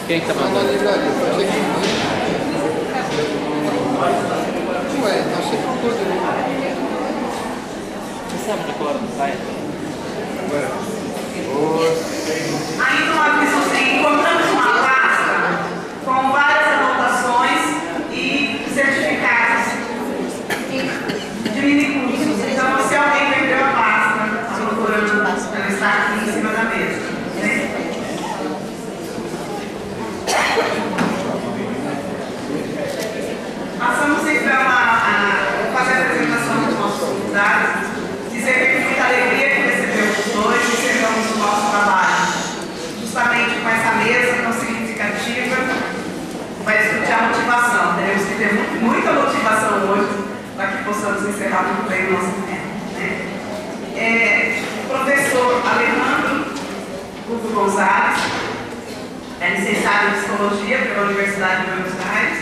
Quem está mandando? Na livraria, eu sei que ué, nós sempre procuramos de novo. Você sabe de cor do site? Aí nós encontramos uma pasta com várias anotações e certificados de minicursos. Então, se alguém perdeu a pasta, procurando, ela está aqui em cima da mesa. Né? Passamos então a fazer a apresentação dos nossos convidados, dizer que é muita alegria que recebemos os dois e encerramos o nosso trabalho. Justamente com essa mesa tão significativa, vai discutir a motivação. Teremos que ter muita motivação hoje para que possamos encerrar muito bem o nosso tempo. Né? O professor Alejandro Hugo Gonzalez é licenciado em Psicologia pela Universidade de Buenos Aires,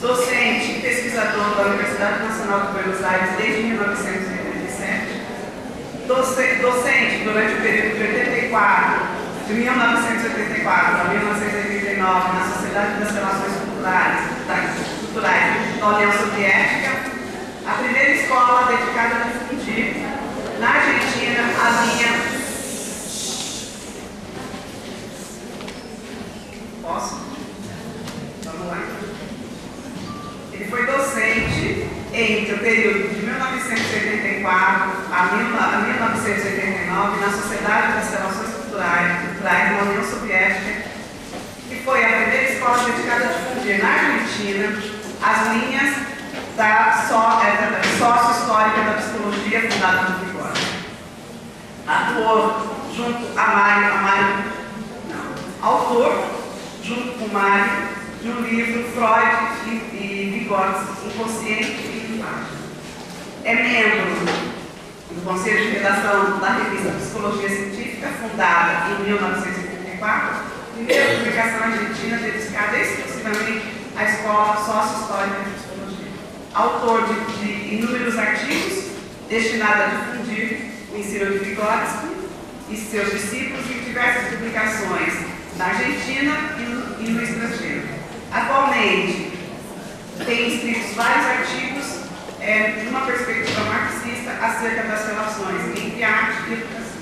docente e pesquisador da Universidade Nacional de Buenos Aires desde 1987, docente durante o período de 1984 a 1989 na Sociedade das Relações Culturais da União Soviética, a primeira escola dedicada a difundir na Argentina a linha. Posso? Vamos lá. Ele foi docente entre o período de 1984 a 1989 na Sociedade das Relações Culturais da União Soviética, que foi a primeira escola dedicada a difundir na Argentina as linhas da sócio-histórica da psicologia fundada no Vigório. Atuou junto a Mário, autor, junto com Mário, de um livro Freud e Vygotsky, Inconsciente e Linguagem. É membro do Conselho de Redação da revista Psicologia Científica, fundada em 1984, primeira publicação argentina dedicada exclusivamente à Escola Sócio-Histórica de Psicologia. Autor de inúmeros artigos destinados a difundir o ensino de Vygotsky e seus discípulos em diversas publicações na Argentina e no estrangeiro. Atualmente, tem escrito vários artigos de uma perspectiva marxista acerca das relações entre arte e educação.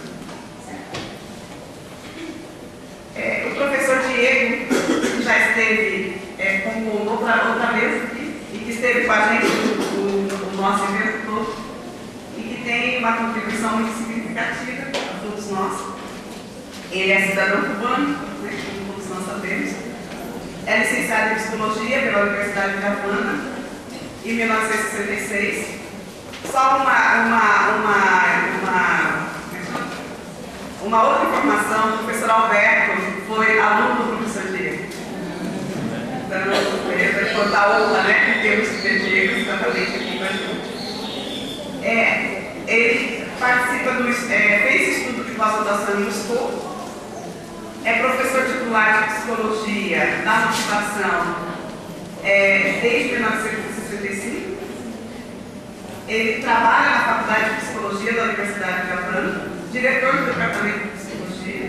O professor Diego, que já esteve como outra vez aqui, e que esteve com a gente no nosso evento todo, e que tem uma contribuição muito significativa a todos nós. Ele é cidadão cubano, né, como todos nós sabemos. É licenciado em Psicologia pela Universidade de Havana, em 1966. Só uma outra informação: o professor Alberto foi aluno do professor Diego. Então, ele vai contar outra, né, que temos que ter Diego exatamente aqui com a gente. Ele participa fez estudo de pós-graduação em Moscou. É professor titular de Psicologia da Motivação desde 1965. Ele trabalha na Faculdade de Psicologia da Universidade de Havana, diretor do Departamento de Psicologia.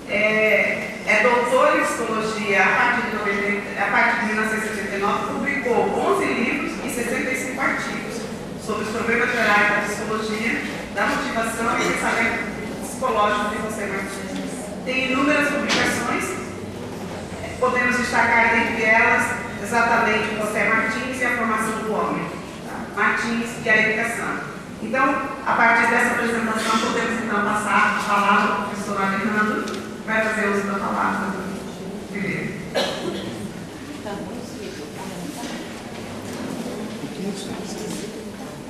É doutor em Psicologia a partir de 1979, publicou 11 livros e 65 artigos sobre os problemas gerais da psicologia, da motivação e pensamento psicológico de José Martins. Tem inúmeras publicações, podemos destacar dentre elas exatamente José Martins e a formação do homem, tá? Martins e a educação. Então, a partir dessa apresentação, podemos então passar a palavra ao professor Alejandro, que vai fazer uso da palavra primeiro.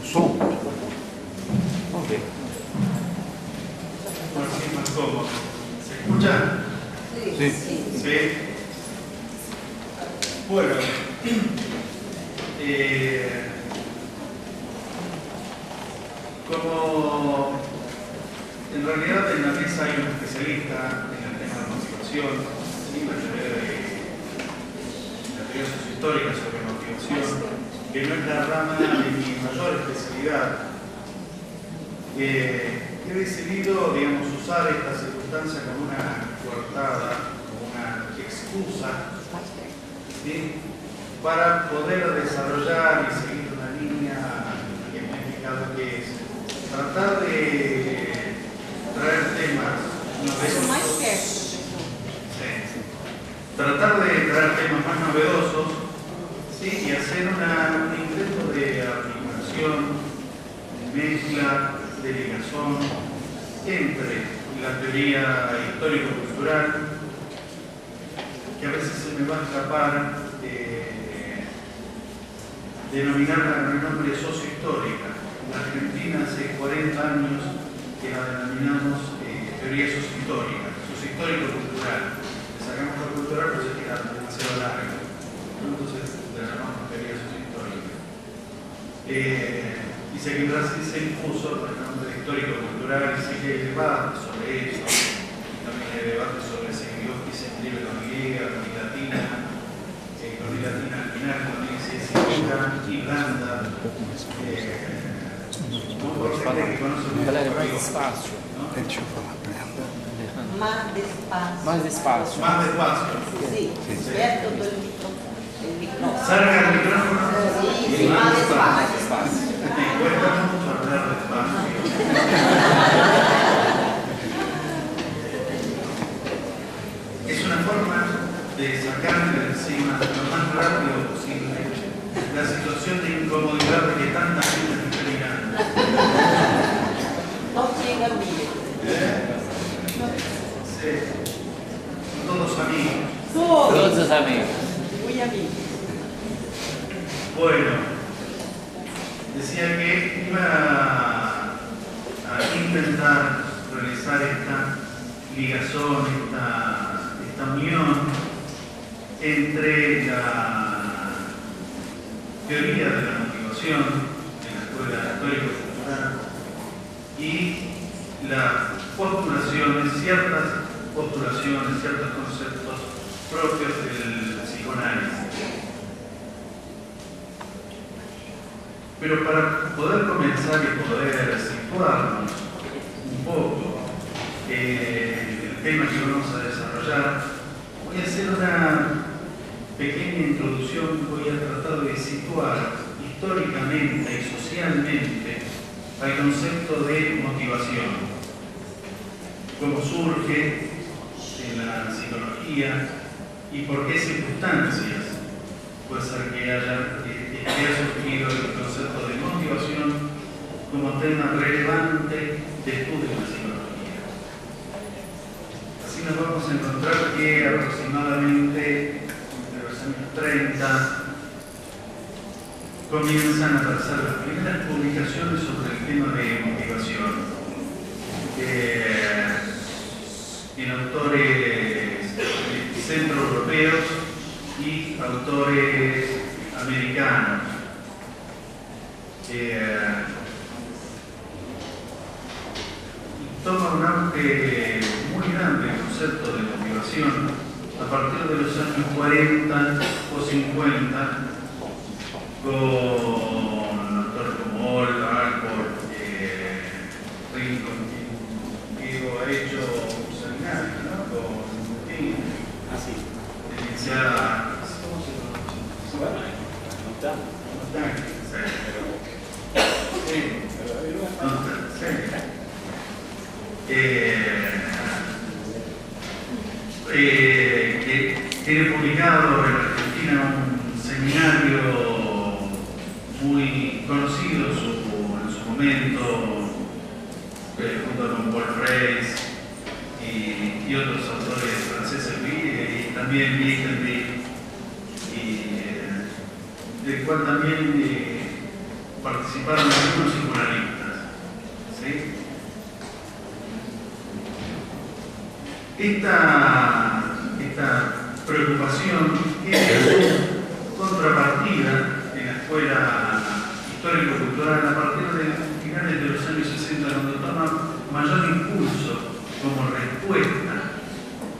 O som? Vamos ver. Más cómodo. ¿Se escucha? Sí. Sí. Bueno, como En realidad en la mesa hay un especialista en el tema de motivación, ¿sí? La teoría sociohistórica sobre motivación, que no es la rama de mi mayor especialidad. He decidido, digamos, usar esta circunstancia como una coartada, como una excusa, ¿sí? Para poder desarrollar y seguir una línea que me he fijado que es tratar de traer temas novedosos. Sí. Tratar de traer temas más novedosos, ¿sí? Y hacer un intento de articulación, mezcla, de ligación entre la teoría histórico-cultural, que a veces se me va a escapar denominarla con el nombre sociohistórica. En Argentina hace 40 años que la denominamos teoría sociohistórica, sociohistórico-cultural. Le sacamos la cultural porque se queda demasiado larga. Entonces la llamamos teoría sociohistórica. Y sé que en Brasil se impuso por el nombre de histórico-cultural y sé que hay debate sobre eso. También hay debate sobre si Vygotsky se escribe con Y, con I latina al final, también si es Irlanda. Por gente que conoce muy Galera, bien. mais despacio. Deixa eu falar pra ela. Más despacio. Mais despacio. Más despacio. Sí, cierto, todo el micrófono. Salga el micrófono. Sí, más Mais despacio. despacio. Me cuesta mucho hablar despacio. Es una forma de sacarme de encima lo más rápido posible la situación de incomodidad de que tanta gente me está mirando. No llega bien. Sí. Son todos amigos. Todos os amigos. Muy amigo. Bueno, decía que iba a intentar realizar esta ligazón, esta unión entre la teoría de la motivación en la escuela histórico-cultural y las postulaciones, ciertos conceptos propios del psicoanálisis. Pero para poder comenzar y poder situarnos un poco el tema que vamos a desarrollar, voy a hacer una pequeña introducción, voy a tratar de situar históricamente y socialmente al concepto de motivación, cómo surge en la psicología y por qué circunstancias puede ser que haya surgido el concepto de motivación como tema relevante de estudio en la psicología. Así nos vamos a encontrar que aproximadamente entre los años 30 comienzan a aparecer las primeras publicaciones sobre el tema de motivación en autores centroeuropeos y autores americanos. Toma un auge muy grande el concepto de motivación a partir de los años 40 o 50 con autores como Hall, Alport, Rincon, Diego ha hecho un seminario, ¿no? Con King, así, ¿cómo se pronuncia? Que tiene publicado en Argentina un seminario muy conocido en su momento, junto con Paul Freys y otros autores franceses, y también Wittgenstein, del cual también participaron algunos psicoanalistas. ¿Sí? Esta preocupación tiene su contrapartida en la escuela histórico-cultural a partir de finales de los años 60, cuando toma mayor impulso como respuesta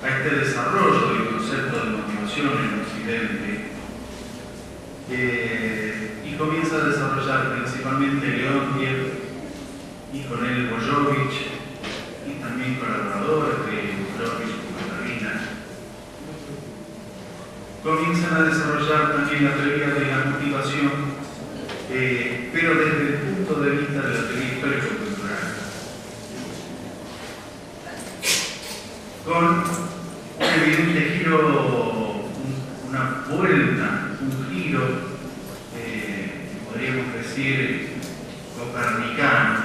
a este desarrollo del concepto de motivación en Occidente, y comienza a desarrollar principalmente Leontiev y con él Boyovich y también colaboradores de Boyovich como Carolina. Comienzan a desarrollar también la teoría de la motivación, pero desde el punto de vista de la teoría histórico-cultural, con un evidente giro, una vuelta, un giro, podríamos decir, copernicano,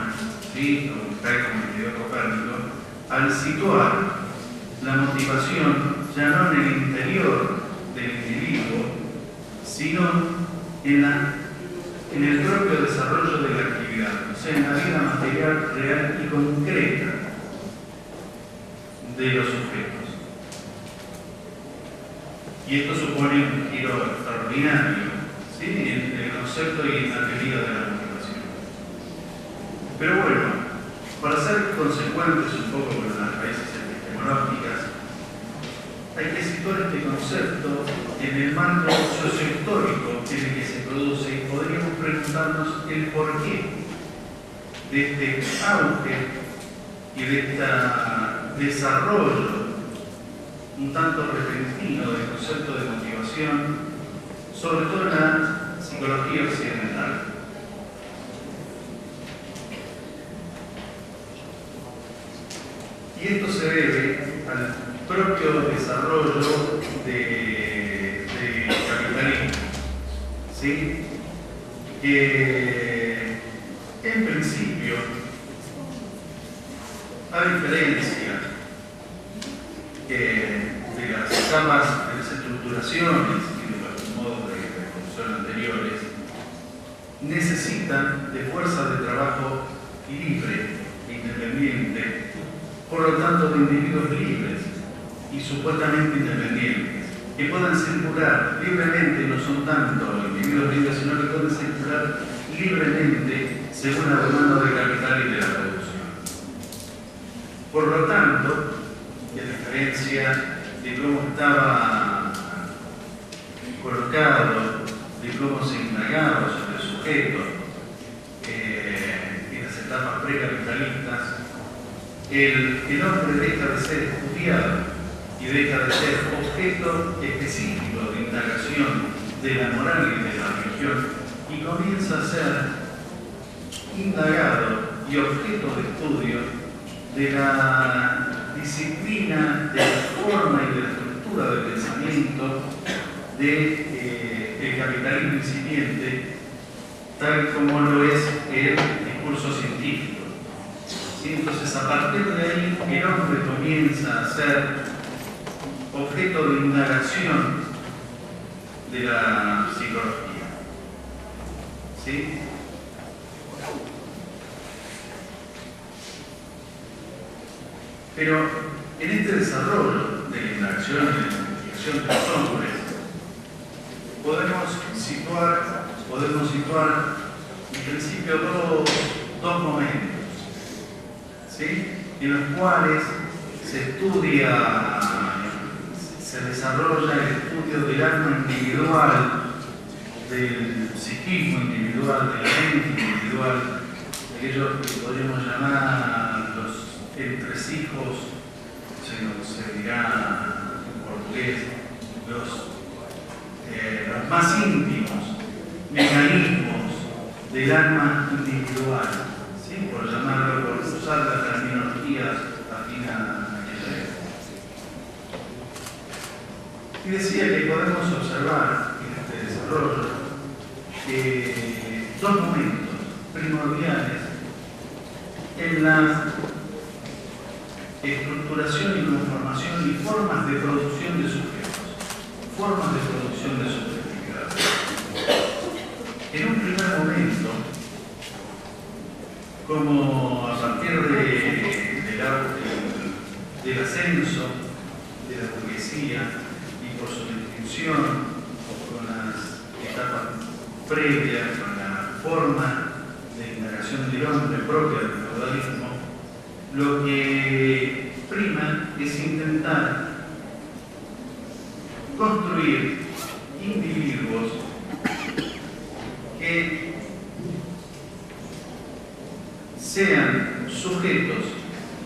¿sí? Tal como escribió Copérnico, al situar la motivación ya no en el interior del individuo, sino en el propio desarrollo de la actividad, o sea, en la vida material, real y concreta de los sujetos. Y esto supone un giro extraordinario, ¿sí?, en el concepto y en la teoría de la motivación. Pero bueno, para ser consecuentes un poco con las raíces epistemológicas, hay que situar este concepto en el marco sociohistórico en el que se produce y podríamos preguntarnos el porqué de este auge y de este desarrollo un tanto repentino del concepto de motivación, sobre todo en la psicología occidental. Y esto se debe al propio desarrollo del capitalismo, ¿sí?, que en principio, a diferencia de las etapas de las estructuraciones y de los modos de producción anteriores, necesitan de fuerza de trabajo libre e independiente, por lo tanto de individuos libres y supuestamente independientes, que puedan circular libremente, no son tanto individuos libres, sino que pueden circular libremente según la demanda del capital y de la producción. Por lo tanto, y a diferencia de cómo estaba colocado, de cómo se indagaba sobre el sujeto en las etapas precapitalistas, el hombre deja de ser estudiado y deja de ser objeto específico de indagación de la moral y de la religión y comienza a ser indagado y objeto de estudio de la disciplina, de la forma y de la estructura del pensamiento del capitalismo incipiente, tal como lo es el discurso científico. ¿Sí? Entonces, a partir de ahí, el hombre comienza a ser objeto de indagación de la psicología. ¿Sí? Pero en este desarrollo de la indagación y de la investigación de los hombres, podemos situar en principio dos momentos, ¿sí?, en los cuales se estudia, se desarrolla el estudio del alma individual, del psiquismo individual, de la mente individual, aquellos que podríamos llamar los entresijos, se dirá en portugués, los más íntimos mecanismos del alma individual, ¿sí?, por llamarlo, por usar la terminología afín a aquella época. Y decía que podemos observar en este desarrollo dos momentos primordiales en la estructuración y conformación y formas de producción de sujetos, formas de producción de subjetividad. En un primer momento, como a partir del ascenso de la burguesía y por su distinción con las etapas previas, con la forma de indagación del hombre propia del feudalismo, lo que prima es intentar construir individuos que sean sujetos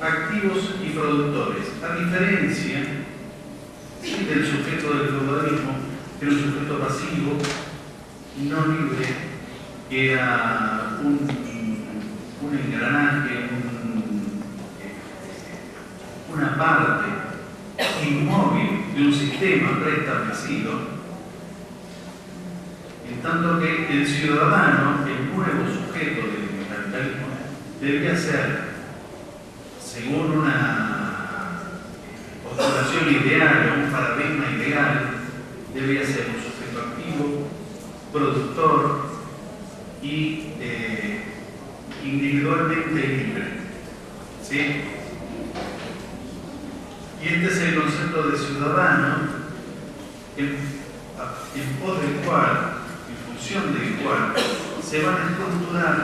activos y productores, a diferencia del sujeto del feudalismo, que era un sujeto pasivo, no libre, que era un engranaje, una parte inmóvil de un sistema preestablecido, en tanto que el ciudadano, el nuevo sujeto del capitalismo, debía ser, según una postulación ideal o un paradigma ideal, debía ser un sujeto activo, productor y individualmente libre. ¿Sí? Y este es el concepto de ciudadano, en pos del cual, en función del cual, se van a estructurar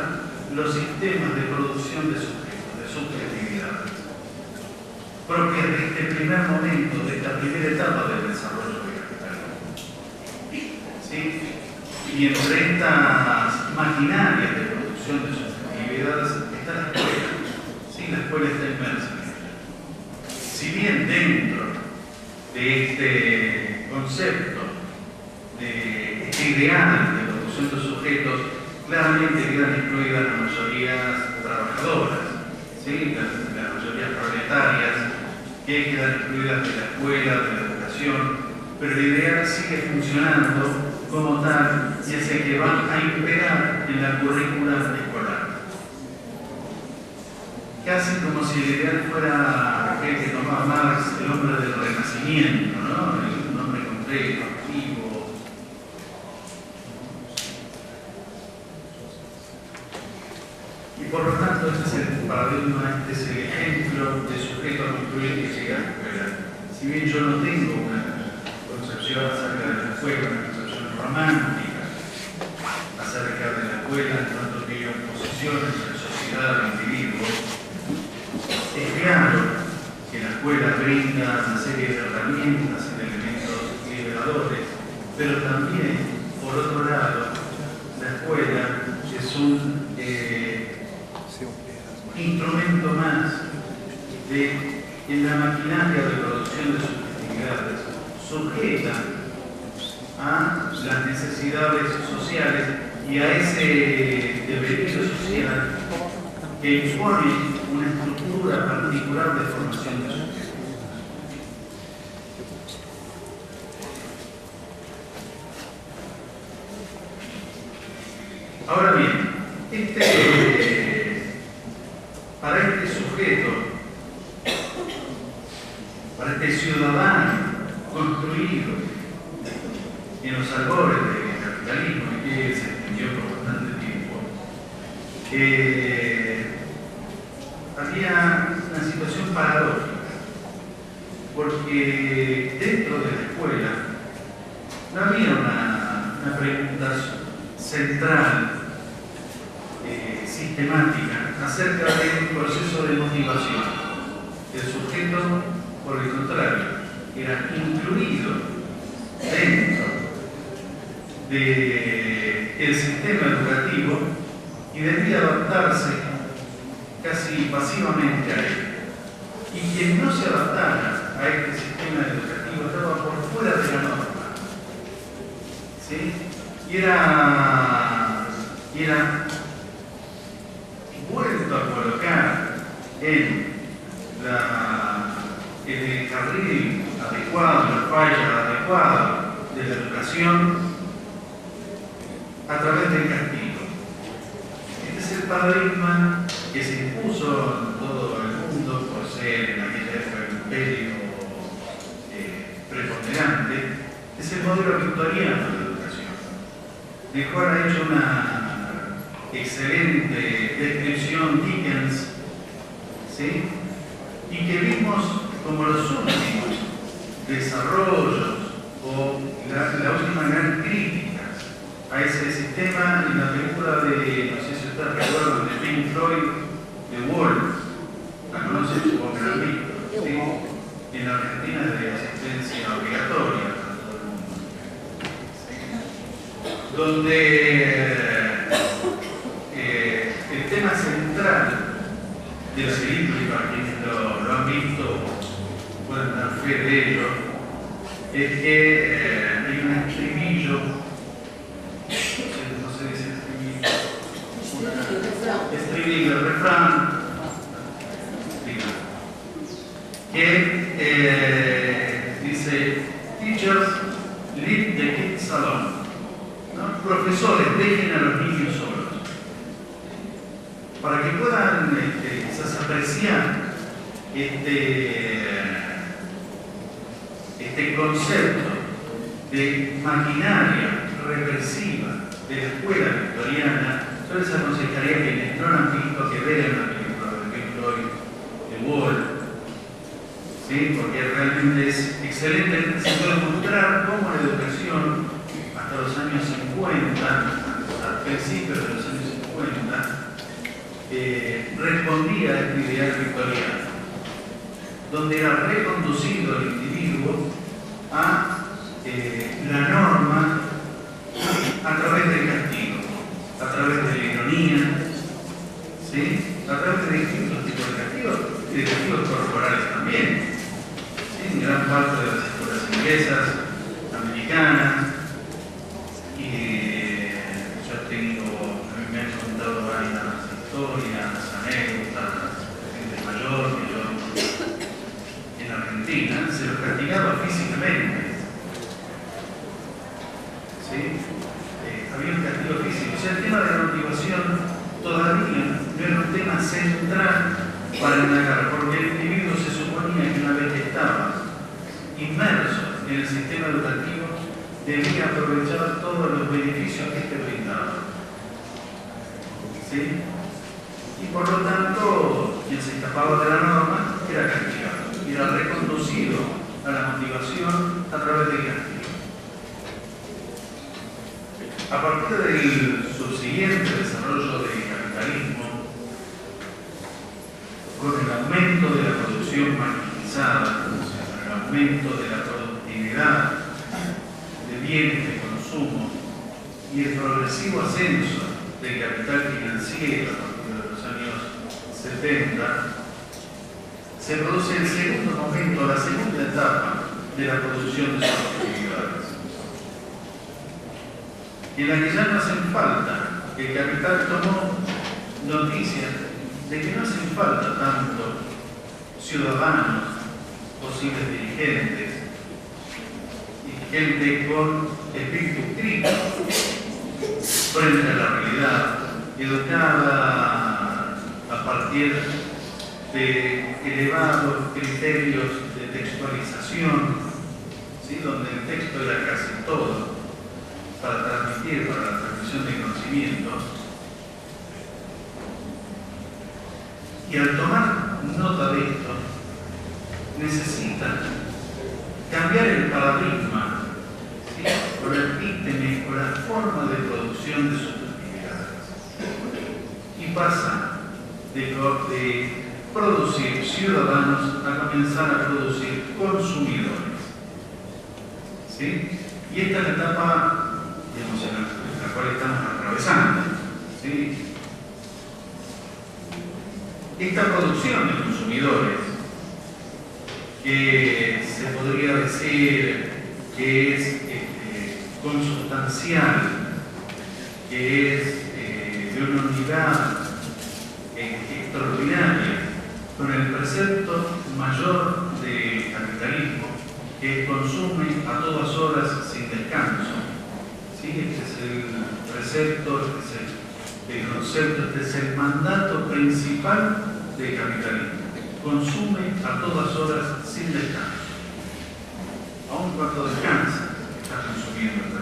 los sistemas de producción de sujetos, de subjetividades, propias de este primer momento, de esta primera etapa del desarrollo del capitalismo. ¿Sí? Y entre estas maquinarias de producción de subjetividades está la escuela. ¿Sí? La escuela está inmersa. Si bien dentro de este concepto, de este ideal de producción de sujetos, claramente quedan excluidas las mayorías trabajadoras, ¿sí? las mayorías proletarias, que quedan excluidas de la escuela, de la educación, pero el ideal sigue funcionando como tal y hace que va a imperar en la currícula escolar. Casi como si el ideal fuera aquel que tomaba Marx, el hombre del Renacimiento, ¿no? Un hombre completo, activo. Y por lo tanto, este es el paradigma, este es el ejemplo de sujeto a construir que llega a la escuela. Si bien yo no tengo una concepción acerca de la escuela, una concepción romántica acerca de la escuela, en tanto que hay oposiciones en la sociedad al individuo, es claro que la escuela brinda una serie de herramientas y de elementos liberadores, pero también, por otro lado, la escuela es un instrumento más en la maquinaria de producción de subjetividades, sujeta a las necesidades sociales y a ese devenir social que impone una estructura particular de formación de sujetos. Ahora bien, para este sujeto, para este ciudadano construido en los albores del capitalismo y que se extendió por bastante tiempo, había una situación paradójica, porque dentro de la escuela no había una pregunta central, sistemática, acerca del proceso de motivación. El sujeto, por el contrario, era incluido dentro del sistema educativo y debía adaptarse casi pasivamente a él. Y quien no se adaptara a este sistema educativo estaba por fuera de la norma. ¿Sí? Y era vuelto a colocar en el carril adecuado, la falla adecuada de la educación a través del castigo. Este es el paradigma que se impuso en todo el mundo por ser en aquella época el imperio preponderante. Es el modelo victoriano de la educación, del cual ha hecho una excelente descripción Dickens, ¿sí? Y que vimos como los últimos desarrollos o la última gran crítica a ese sistema en la película de, no sé si ustedes recuerdan, de Pink Floyd, de Wolf, La conocen, supongo que la han visto. ¿Sí? En la Argentina es de asistencia obligatoria para todo el mundo. ¿Sí? Donde el tema central de la película, para quienes lo han visto, pueden dar fe de ello, es que hay un estribillo, no se dice estribillo, el refrán, que dice: Teachers, leave the kids alone. ¿No? Profesores, dejen a los niños solos. Para que puedan quizás apreciar este concepto de maquinaria represiva de la escuela victoriana, yo les aconsejaría que quienes no lo han visto que vean la película de Pink Floyd, The Wall, ¿sí? Porque realmente es excelente. Se puede mostrar cómo la educación hasta los años 50, al principio de los años 50, respondía a este ideal victoriano, donde era reconducido el individuo a la norma a través del castigo, a través de la ironía, ¿sí? A través de distintos tipos de castigos y de castigos corporales también. ¿Sí? En gran parte de las escuelas inglesas, americanas, y me han contado varias historias, anécdotas, de gente mayor que yo en Argentina se los castigaba físicamente. ¿Sí? Había un castigo físico. O sea, el tema de la motivación todavía no era un tema central para indagar, porque el individuo se suponía que una vez que estaba inmerso en el sistema educativo debía aprovechar todos los beneficios que este brindaba. ¿Sí? Y por lo tanto, quien se escapaba de la norma era castigado, era reconducido a la motivación a través del castigo. A partir del subsiguiente desarrollo del capitalismo, con el aumento de la producción maquinizada, el aumento de la productividad de bienes de consumo y el progresivo ascenso del capital financiero a partir de los años 70, se produce el segundo momento, la segunda etapa de la producción de sus actividades, en la que ya no hacen falta, que el capital tomó noticia de que no hacen falta tanto ciudadanos, posibles dirigentes y gente con espíritu crítico frente a la realidad, educada a partir de elevados criterios de textualización, ¿sí? Donde el texto era casi todo para transmitir, para la transmisión de conocimiento. Y al tomar nota de esto, necesitan cambiar el paradigma, ¿sí? O el epíteme o la forma de producción de sus actividades. Y pasa de producir ciudadanos a comenzar a producir consumidores. ¿Sí? Y esta es la etapa, digamos, en la cual estamos atravesando. ¿Sí? Esta producción de consumidores, que se podría decir que es consustancial, que es de una unidad extraordinaria, con el precepto mayor del capitalismo, que consume a todas horas sin descanso. ¿Sí? Este es el precepto, este es el concepto, este es el mandato principal del capitalismo. Consume a todas horas sin descanso. Aun cuando descansa, está consumiendo.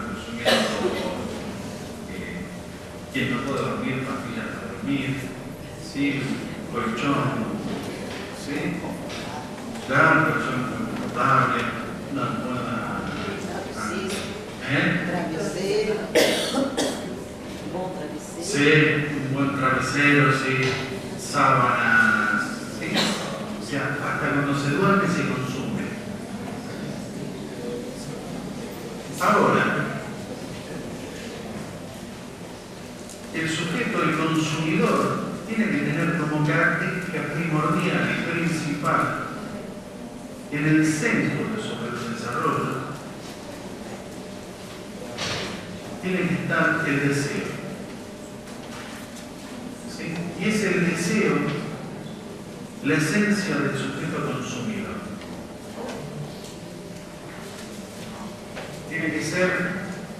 Quien no puede dormir, pastillas para dormir, ¿sí? Colchón, ¿sí? Claro, colchón confortable, una buena. Travesseiro, bom travesseiro. Sí, un buen travesero, sí, sábanas, sí. hasta cuando se duerme se consume. Ahora, el sujeto, el consumidor, tiene que tener como característica primordial y principal en el centro de su desarrollo, tiene que estar el deseo. ¿Sí? Y es el deseo la esencia del sujeto consumidor. Tiene que ser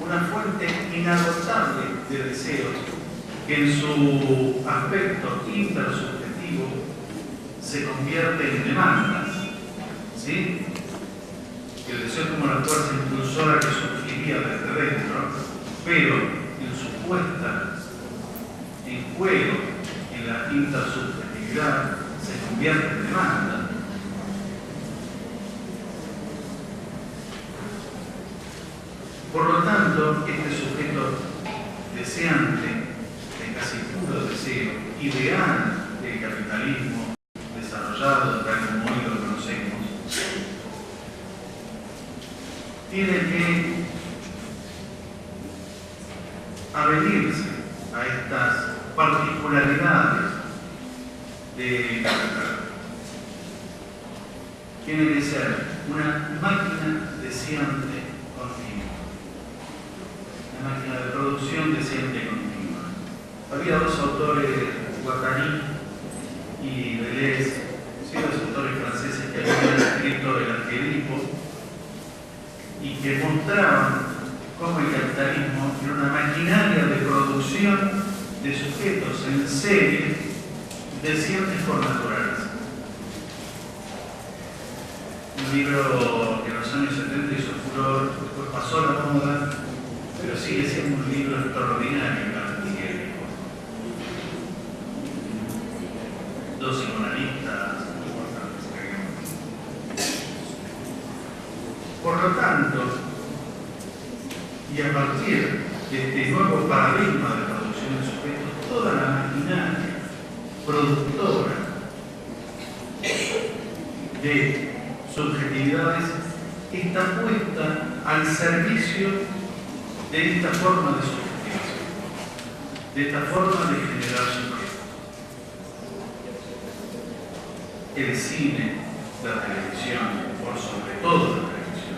una fuente inagotable de deseos que en su aspecto intersubjetivo se convierte en demandas. ¿Sí? El deseo es como la fuerza impulsora que surgiría desde dentro, pero en su puesta en juego en la intersubjetividad se convierte en demanda. Por lo tanto, este sujeto deseante, de casi puro deseo, ideal del capitalismo desarrollado tal como hoy lo conocemos, tiene que adherirse a estas particularidades del capital. Tiene que ser una máquina deseante continua, una máquina de producción deseante continua. Había dos autores, Guattari y Deleuze, dos autores franceses que habían escrito el arquetipo y que mostraban cómo el capitalismo era una maquinaria de producción de sujetos en serie deseantes por naturaleza. Un libro que en los años 70 hizo furor, después pasó la moda, pero sigue siendo un libro extraordinario para el psiquiátrico. Dos psicoanalistas importantes. Por lo tanto, y a partir de este nuevo paradigma de producción de sujetos, toda la maquinaria productora de subjetividades está puesta al servicio de esta forma de subjetivación, de esta forma de generar sujetos. El cine, la televisión, por sobre todo la televisión,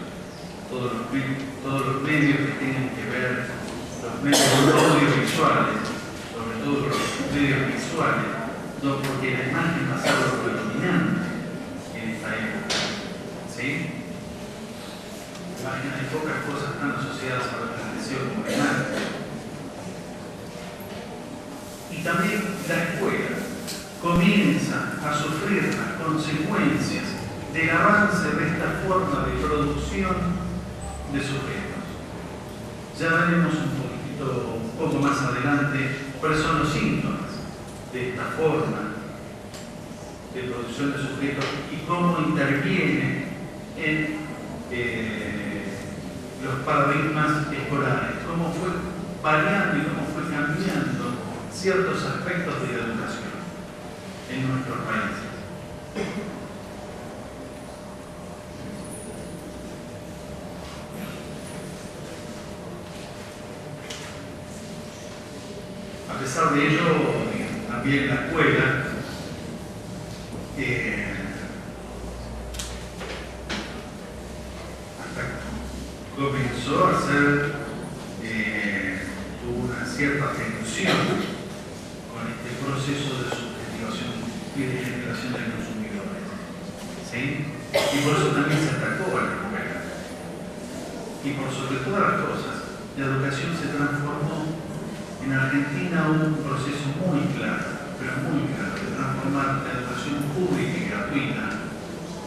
todos los medios que tengan que ver, los medios audiovisuales, sobre todo los medios visuales, porque la imagen ha sido lo predominante en esta época. ¿Sí? Hay pocas cosas tan asociadas a la televisión como la imagen. Y también la escuela comienza a sufrir las consecuencias del avance de esta forma de producción de sujetos. Ya veremos un poco más adelante cuáles son los síntomas de esta forma de producción de sujetos y cómo interviene en los paradigmas escolares, cómo fue variando y cómo fue cambiando ciertos aspectos de la educación en nuestros países. A pesar de ello, también la escuela hasta comenzó a hacer una cierta tensión con este proceso de subjetivación y de generación de consumidores. ¿Sí? Y por eso también se atacó a la escuela. Y por sobre todas las cosas, la educación se transformó. En Argentina hubo un proceso muy claro, pero muy claro, de transformar la educación pública y gratuita,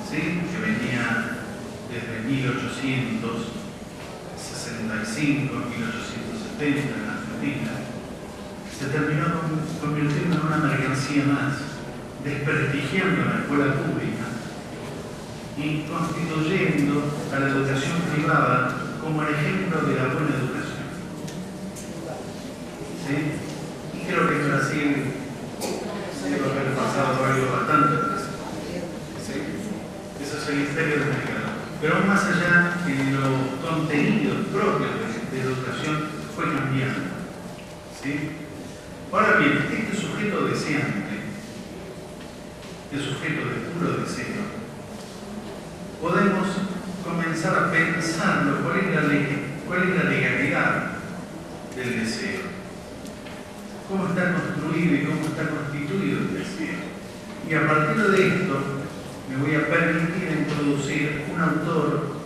¿sí? Que venía desde 1865, 1870 en Argentina, se terminó convirtiendo en una mercancía más, desprestigiando la escuela pública y constituyendo a la educación privada como el ejemplo de la buena educación. ¿Sí? Y creo que en Brasil se debe haber pasado algo bastante. ¿Sí? el misterio del mercado. Pero aún más allá, en los contenidos propios de educación fue cambiando. ¿Sí? Ahora bien, este sujeto deseante, este sujeto de puro deseo, podemos comenzar a pensarlo, cuál es la legalidad del deseo, cómo está construido y cómo está constituido el deseo. Y a partir de esto me voy a permitir introducir un autor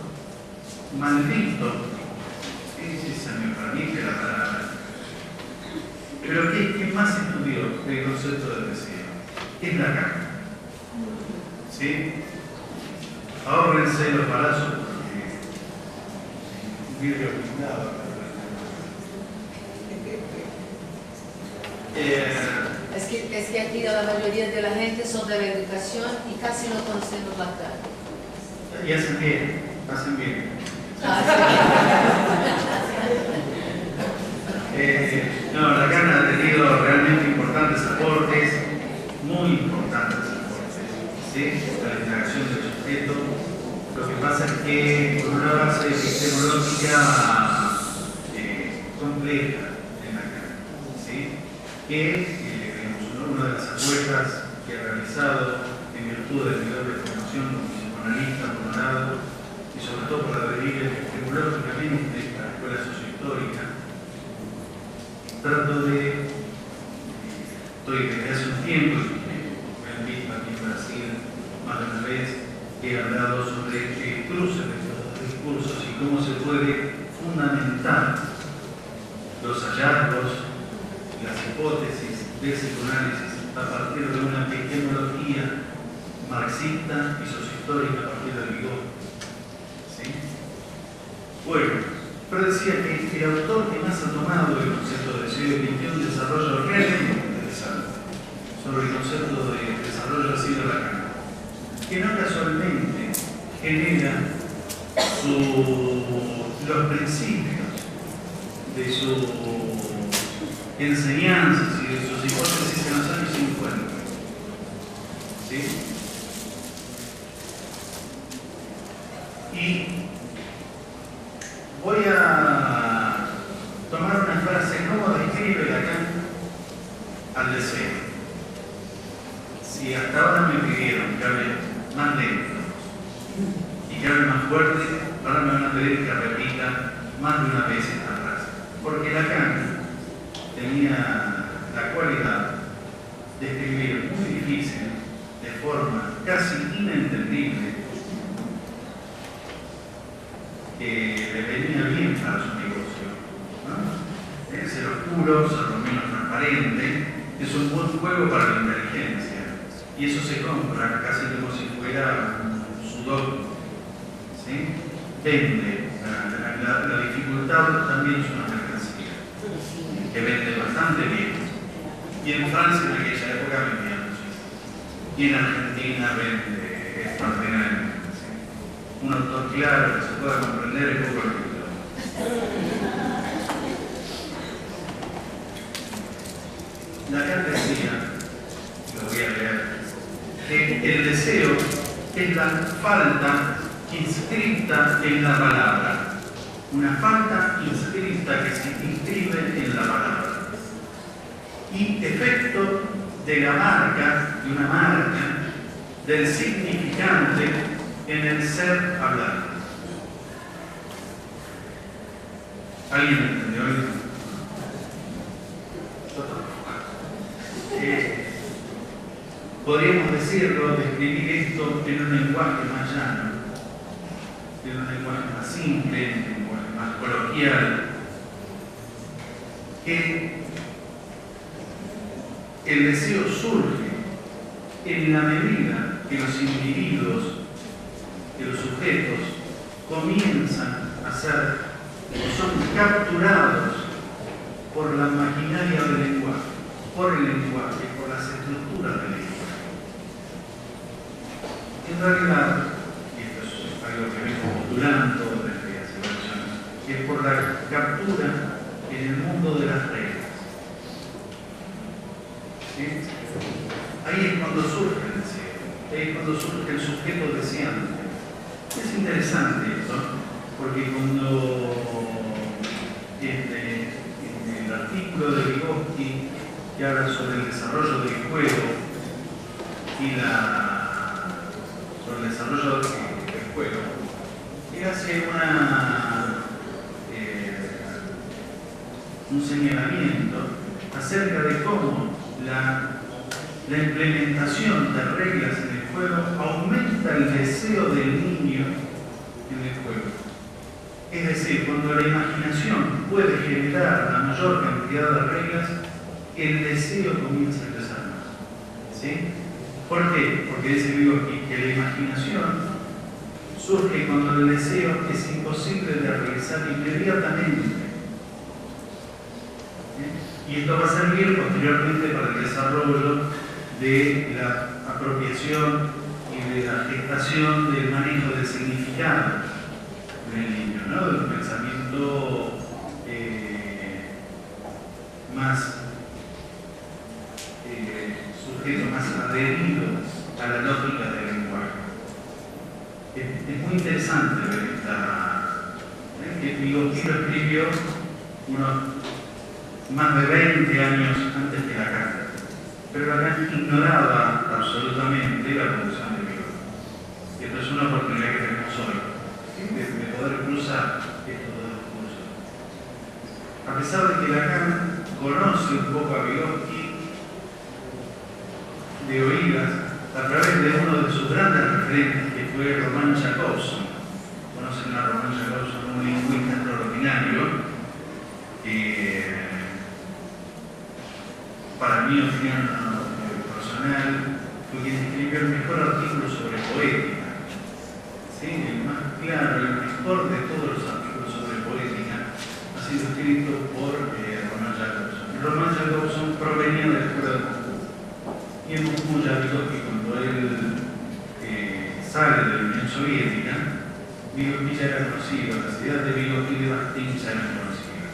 maldito, si se me permite la palabra, pero que más estudió el concepto del deseo, es Lacan. ¿Sí? Ahórrense los palazos porque vidrio blindado. Es que aquí la mayoría de la gente son de la educación y casi no conocemos Lacan. Y hacen bien, hacen bien. No, Lacan ha tenido realmente importantes aportes, muy importantes aportes, ¿sí? La interacción del sujeto. Lo que pasa es que con una base epistemológica compleja en Lacan, ¿sí? Que una de las apuestas que ha realizado en virtud del nivel de formación como psicoanalista por un lado y sobre todo por adherir epistemológicamente a la escuela sociohistórica. Estoy desde hace un tiempo, me han visto aquí en Brasil más de una vez, he hablado sobre cruces de estos discursos y cómo se puede fundamentar los hallazgos, las hipótesis del psicoanálisis a partir de una epistemología marxista y sociohistórica a partir de Vygotsky. ¿Sí? Bueno, pero decía que el autor que más ha tomado el concepto de deseo y que tiene un desarrollo realmente interesante sobre el concepto de desarrollo ha sido Lacan, que no casualmente genera los principios de sus enseñanzas y de sus hipótesis en los años 50. ¿Sí? Y voy a tomar una frase, cómo describe Lacan al deseo. Si hasta ahora me pidieron que hable más lento y que hable más fuerte, ahora me van a pedir que repita más de una vez esta frase. Porque Lacan tenía la cualidad de escribir muy difícil, de forma casi inentendible, que le venía bien para su negocio, ¿no? Ser oscuro, ser lo menos transparente, es un buen juego para la inteligencia. Y eso se compra casi como si fuera un sudoku. ¿Sí? Vende. La dificultad también es una mercancía que vende bastante bien. Y en Francia en aquella época vendía muchísimo. Y en Argentina vende extraordinariamente. Un autor claro que se pueda comprender es poco el Lacan decía, lo voy a leer, que el deseo es la falta inscrita en la palabra, una falta inscrita que se inscribe en la palabra y efecto de la marca, de una marca, del significante en el ser hablado. ¿Alguien entendió eso? Podríamos decirlo, describir esto en un lenguaje más llano, en un lenguaje más simple, en un lenguaje más coloquial, que el deseo surge en la medida que los individuos, que los sujetos comienzan a ser, son capturados por la maquinaria del lenguaje, por el lenguaje, por las estructuras del lenguaje. En realidad, y esto es algo que vengo postulando desde hace varios años, es por la captura en el mundo de las reglas. ¿Sí? Ahí es cuando surge el deseo, ahí es cuando surge el sujeto deseante. interesante esto, porque cuando en el artículo de Vygotsky que habla sobre el desarrollo del juego y sobre el desarrollo del juego, él hace un señalamiento acerca de cómo la implementación de reglas en el juego aumenta el deseo del niño en el juego. Es decir, cuando la imaginación puede generar la mayor cantidad de reglas, el deseo comienza a crecer más. ¿Sí? ¿Por qué? Porque dice Vygotsky que la imaginación surge cuando el deseo es imposible de realizar inmediatamente. Y esto va a servir posteriormente para el desarrollo de la apropiación y de la gestación del manejo del significado del niño, ¿no? Del pensamiento más sujeto, más adherido a la lógica del lenguaje. Es muy interesante ver que Vygotsky lo escribió más de 20 años antes que Lacan. Pero Lacan ignoraba absolutamente la producción de Vygotsky. Y esto es una oportunidad que tenemos hoy, de poder cruzar estos dos discursos. A pesar de que Lacan conoce un poco a Vygotsky de oídas, a través de uno de sus grandes referentes, que fue Roman Jakobson. Conocen a Roman Jakobson, un lingüista extraordinario, que para mí, opinión personal, fue quien escribió el mejor artículo sobre poética. ¿Sí? El más claro, el mejor de todos los artículos sobre poética ha sido escrito por Roman Jakobson. Roman Jakobson provenía de la escuela de Moscú. Y en Moscú ya Vygotsky, cuando él sale de la Unión Soviética, Vygotsky ya era conocido, las ideas de Vygotsky y de Bakhtin ya eran conocidas.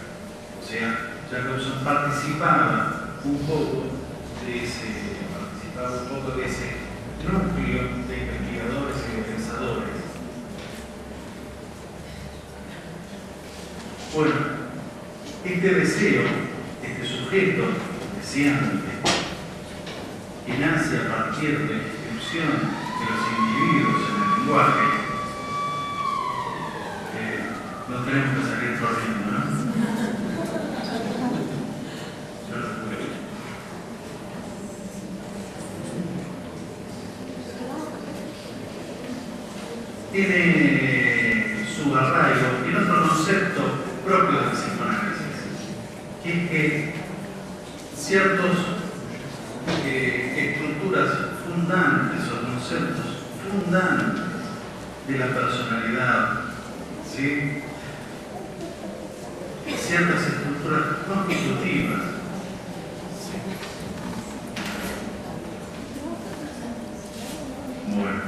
O sea, Jakobson participaba un poco de ese núcleo de investigadores y de pensadores. Bueno, este deseo, este sujeto deseante, que nace a partir de la inscripción de los individuos en el lenguaje, no tenemos que salir corriendo, ¿no? Tiene su arraigo en otro concepto propio del psicoanálisis, que es que ciertas estructuras fundantes o conceptos fundantes de la personalidad, ¿sí? Ciertas estructuras constitutivas, ¿sí? Bueno.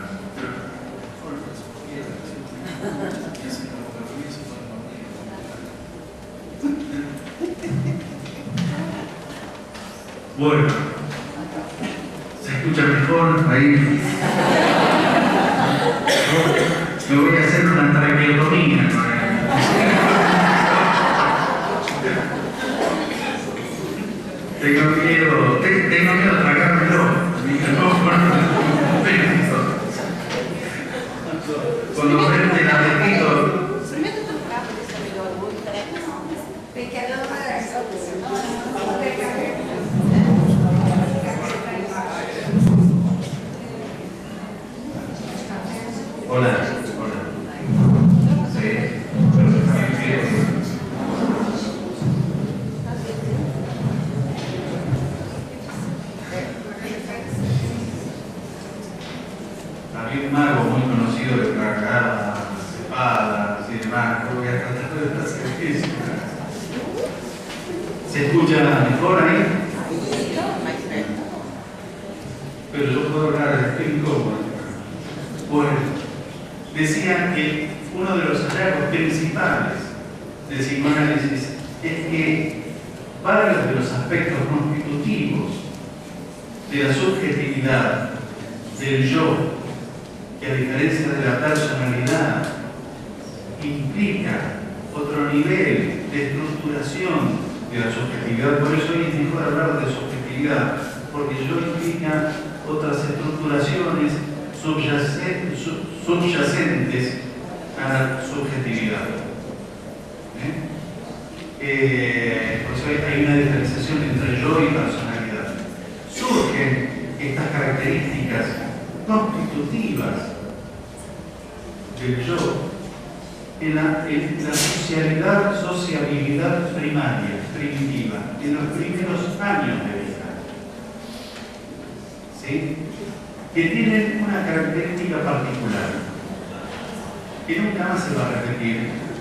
Bueno, ¿se escucha mejor ahí? Me voy a hacer una traqueotomía. Tengo miedo a tragármelo. Cuando prende el apetito. Hola. Sí. Había un mago muy conocido de cargar espadas y demás. Creo que hasta de estas ejercicios. ¿Se escucha mejor ahí? Pero yo puedo hablar, estoy incómodo. Bueno, decía que uno de los hallazgos principales del psicoanálisis es que varios de los aspectos constitutivos de la subjetividad, del yo, que a diferencia de la personalidad nivel de estructuración de la subjetividad. Por eso hoy es mejor hablar de subjetividad, porque yo implica otras estructuraciones subyacentes a la subjetividad. Por eso hay una diferenciación entre yo y personalidad. Surgen estas características constitutivas del yo en la sociabilidad primaria, primitiva, en los primeros años de vida. ¿Sí? Que tienen una característica particular, que nunca más se va a repetir,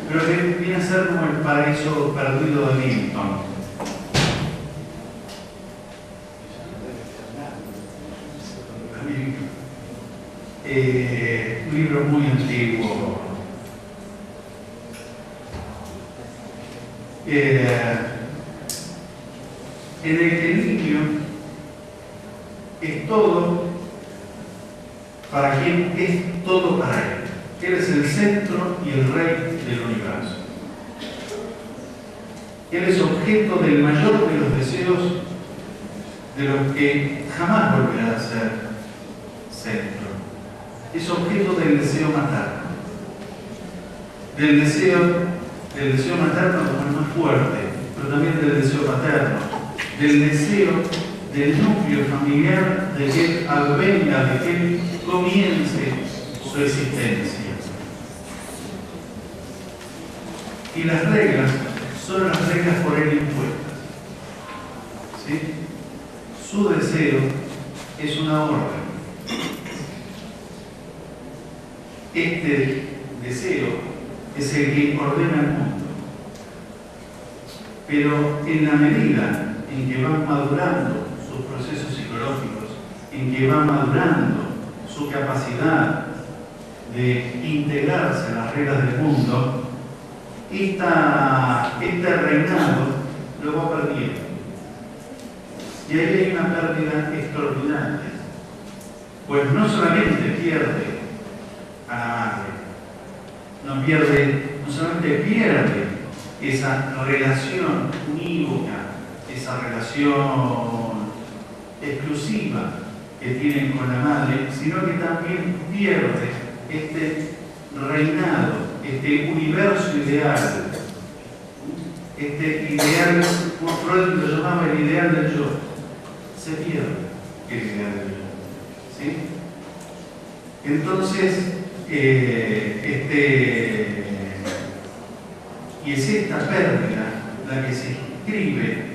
pero que viene a ser como el paraíso perdido de Milton. Un libro muy antiguo. En el que el niño es todo para quien es todo para él. Él es el centro y el rey del universo. Él es objeto del mayor de los deseos, de los que jamás volverá a ser centro. Es objeto del deseo materno. Del deseo materno como el más fuerte, pero también del deseo paterno, del deseo del núcleo familiar de que él advenga, de que él comience su existencia. Y las reglas son las reglas por él impuestas. ¿Sí? Su deseo es una orden. Este deseo es el que ordena el mundo. Pero en la medida en que van madurando sus procesos psicológicos, en que va madurando su capacidad de integrarse en las reglas del mundo, este reinado lo va perdiendo. Y ahí hay una pérdida extraordinaria, pues no solamente pierde a la madre, no solamente pierde esa relación unívoca, esa relación exclusiva que tienen con la madre, sino que también pierde este reinado, este universo ideal, este ideal, como Freud lo llamaba el ideal del yo. Se pierde el ideal del yo. ¿Sí? Entonces, y es esta pérdida la que se inscribe,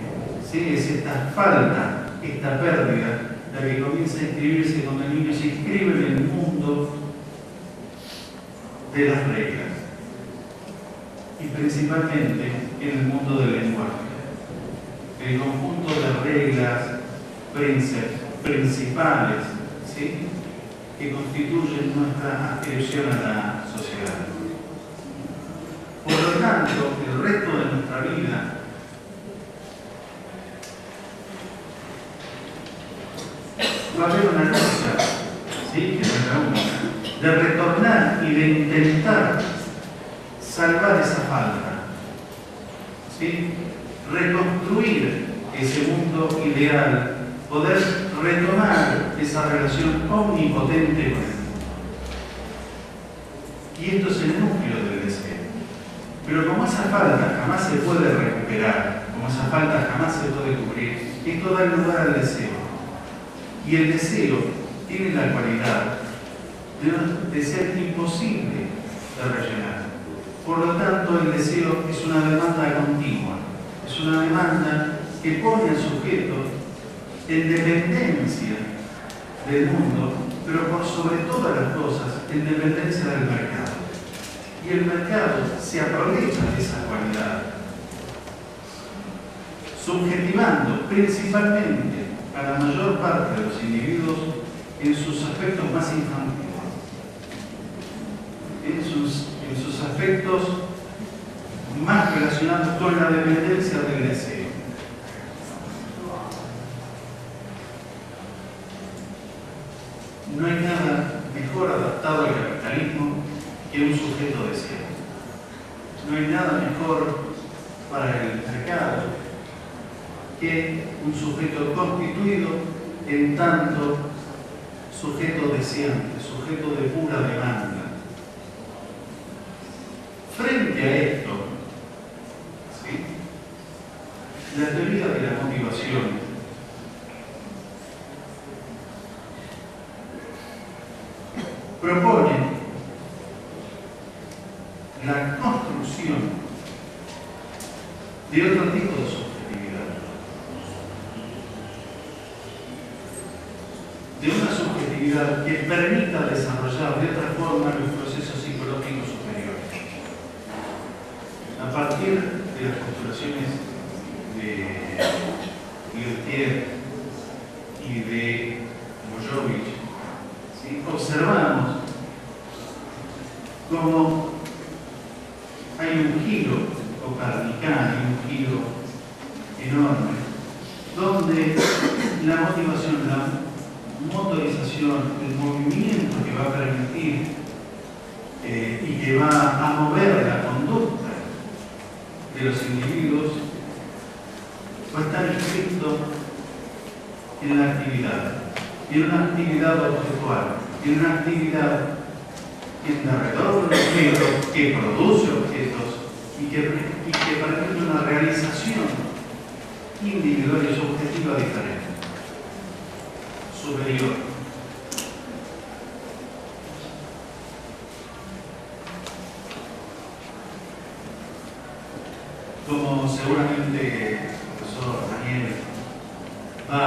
¿sí? Es esta falta, esta pérdida, la que comienza a inscribirse cuando el niño se inscribe en el mundo de las reglas, y principalmente en el mundo del lenguaje. El conjunto de reglas principales, ¿sí?, que constituyen nuestra adscripción a la sociedad. Por lo tanto, el resto de nuestra vida va a haber una lucha, ¿sí?, que es la única, de retornar y de intentar salvar esa falta, ¿sí?, reconstruir ese mundo ideal, poder retomar esa relación omnipotente con él. Y esto es el núcleo del deseo. Pero como esa falta jamás se puede recuperar, como esa falta jamás se puede cubrir, esto da lugar al deseo. Y el deseo tiene la cualidad de ser imposible de rellenar. Por lo tanto, el deseo es una demanda continua, es una demanda que pone al sujeto en dependencia del mundo, pero por sobre todas las cosas, en dependencia del mercado. Y el mercado se aprovecha de esa cualidad, subjetivando principalmente a la mayor parte de los individuos en sus aspectos más infantiles, en sus aspectos más relacionados con la dependencia del deseo. No hay nada mejor adaptado al capitalismo que un sujeto deseo. no hay nada mejor para el mercado que un sujeto constituido en tanto sujeto deseante, sujeto de pura demanda. Frente a esto, ¿sí?, la teoría de la motivación propone la construcción de otro tipo de subjetividad, de una subjetividad que permita desarrollar de otra forma los procesos psicológicos superiores. A partir de las postulaciones de Lelutier y de Moyovich, ¿sí?, observamos cómo hay un giro copernicano, un giro enorme, donde la motivación, la motorización, el movimiento que va a permitir y que va a mover la conducta de los individuos va a estar inscrito en la actividad, en una actividad objetual, en una actividad en derredor de un objeto que produce objetos y que permite una realización individual y subjetiva diferente, superior. Como seguramente el profesor Daniel va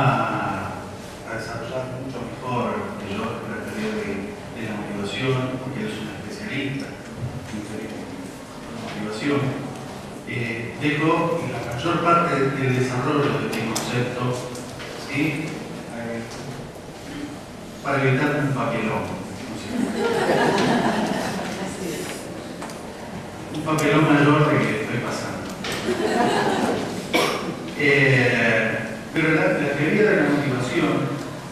a desarrollar mucho mejor que yo la teoría de la motivación, porque él es un especialista en motivación, dejo la mayor parte del desarrollo de este concepto, ¿sí?, para evitar un papelón. Un papelón mayor de que estoy pasando. Pero la teoría de la motivación,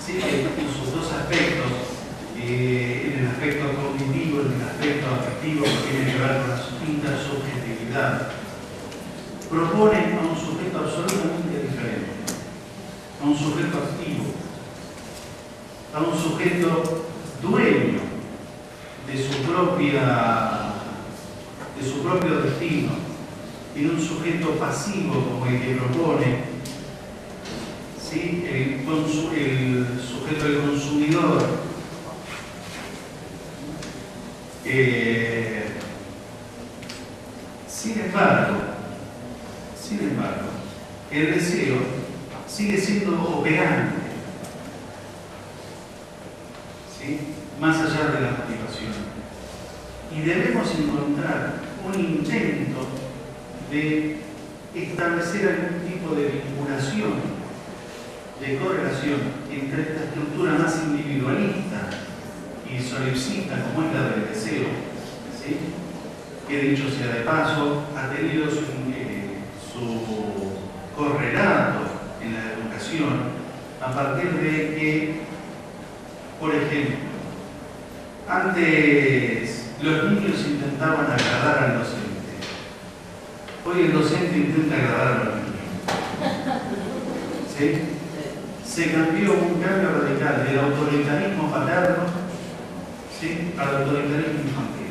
¿sí?, en sus dos aspectos, en el aspecto cognitivo, en el aspecto afectivo, que tiene que ver con la intersubjetividad, propone a un sujeto absolutamente diferente, a un sujeto activo, a un sujeto dueño de su propio destino, y un sujeto pasivo como el que propone, ¿sí?, el sujeto del consumidor. Sin embargo, el deseo sigue siendo operante, ¿sí?, más allá de la motivación. Y debemos encontrar un intento de establecer algún tipo de vinculación, de correlación entre esta estructura más individualista y solipsista como es la del deseo, ¿sí?, que dicho sea de paso ha tenido su correlato en la educación a partir de que, por ejemplo, antes los niños intentaban agradar al docente. Hoy el docente intenta agradar a los niños. ¿Sí? Se cambió un cambio radical del autoritarismo paterno, ¿sí?, al autoritarismo infantil.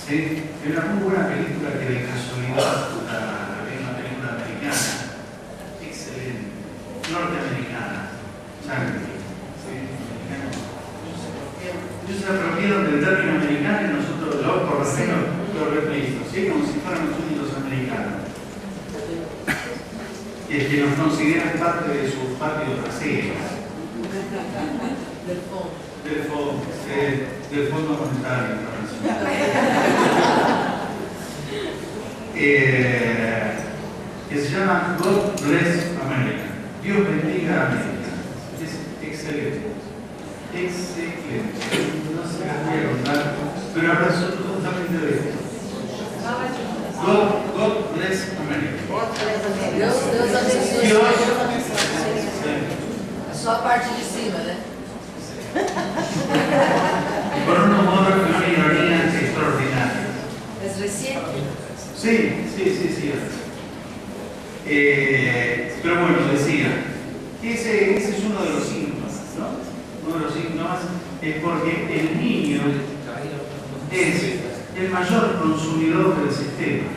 ¿Sí? Hay una muy buena película que de casualidad, una película americana, excelente, norteamericana, Sangre. ¿Sí? Ellos se apropiaron del término americano y nosotros, yo por lo menos, lo replico, ¿sí?, como si fueran los únicos americanos. Y es que nos consideran parte de su patio trasero. Del Fondo Monetario Internacional. Que se llama God Bless America. Dios bendiga a América. Es excelente. Excelente. No se las voy a contar, pero habla justamente de esto. God bless America. Deus abençoe. Dios. Só a parte de cima, né? Con una ironía extraordinaria. Sí. Pero bueno, decía, ese es uno de los síntomas, ¿no? Uno de los síntomas es porque el niño es el mayor consumidor del sistema,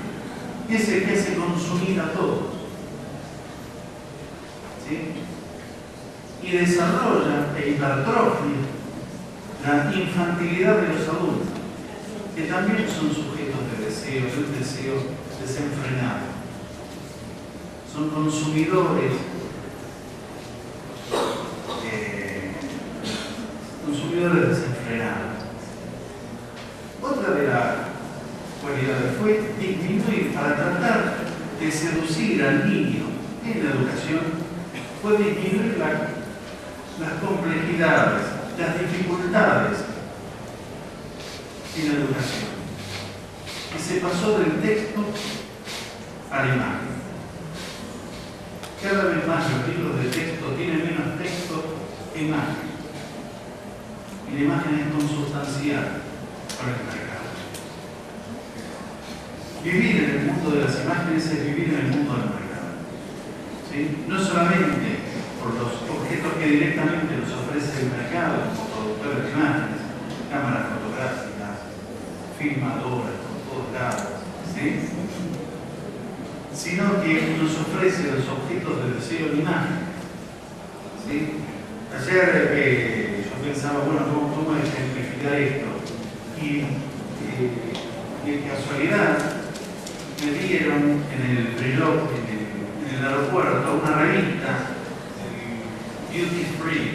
y es el que hace consumir a todos, ¿sí? Y desarrolla e hipertrofia la infantilidad de los adultos, que también son sujetos de deseo, de un deseo desenfrenado. Son consumidores desenfrenados. Otra de las cualidades fue disminuir, para tratar de seducir al niño en la educación, fue disminuir las complejidades, las dificultades en la educación. Y se pasó del texto a la imagen. Cada vez más los libros de texto tienen menos texto que imagen. Y la imagen es consubstancial con el mercado. Vivir en el mundo de las imágenes es vivir en el mundo del mercado. ¿Sí? No solamente por los objetos que directamente nos ofrece el mercado, como productores de imágenes, cámaras fotográficas, filmadoras por todos lados, ¿sí? Sino que nos ofrece los objetos de deseo en imagen. ¿Sí? Ayer yo pensaba, bueno, ¿cómo ejemplificar esto? Y de casualidad me dieron en el reloj, en el aeropuerto, una revista, Duty Free.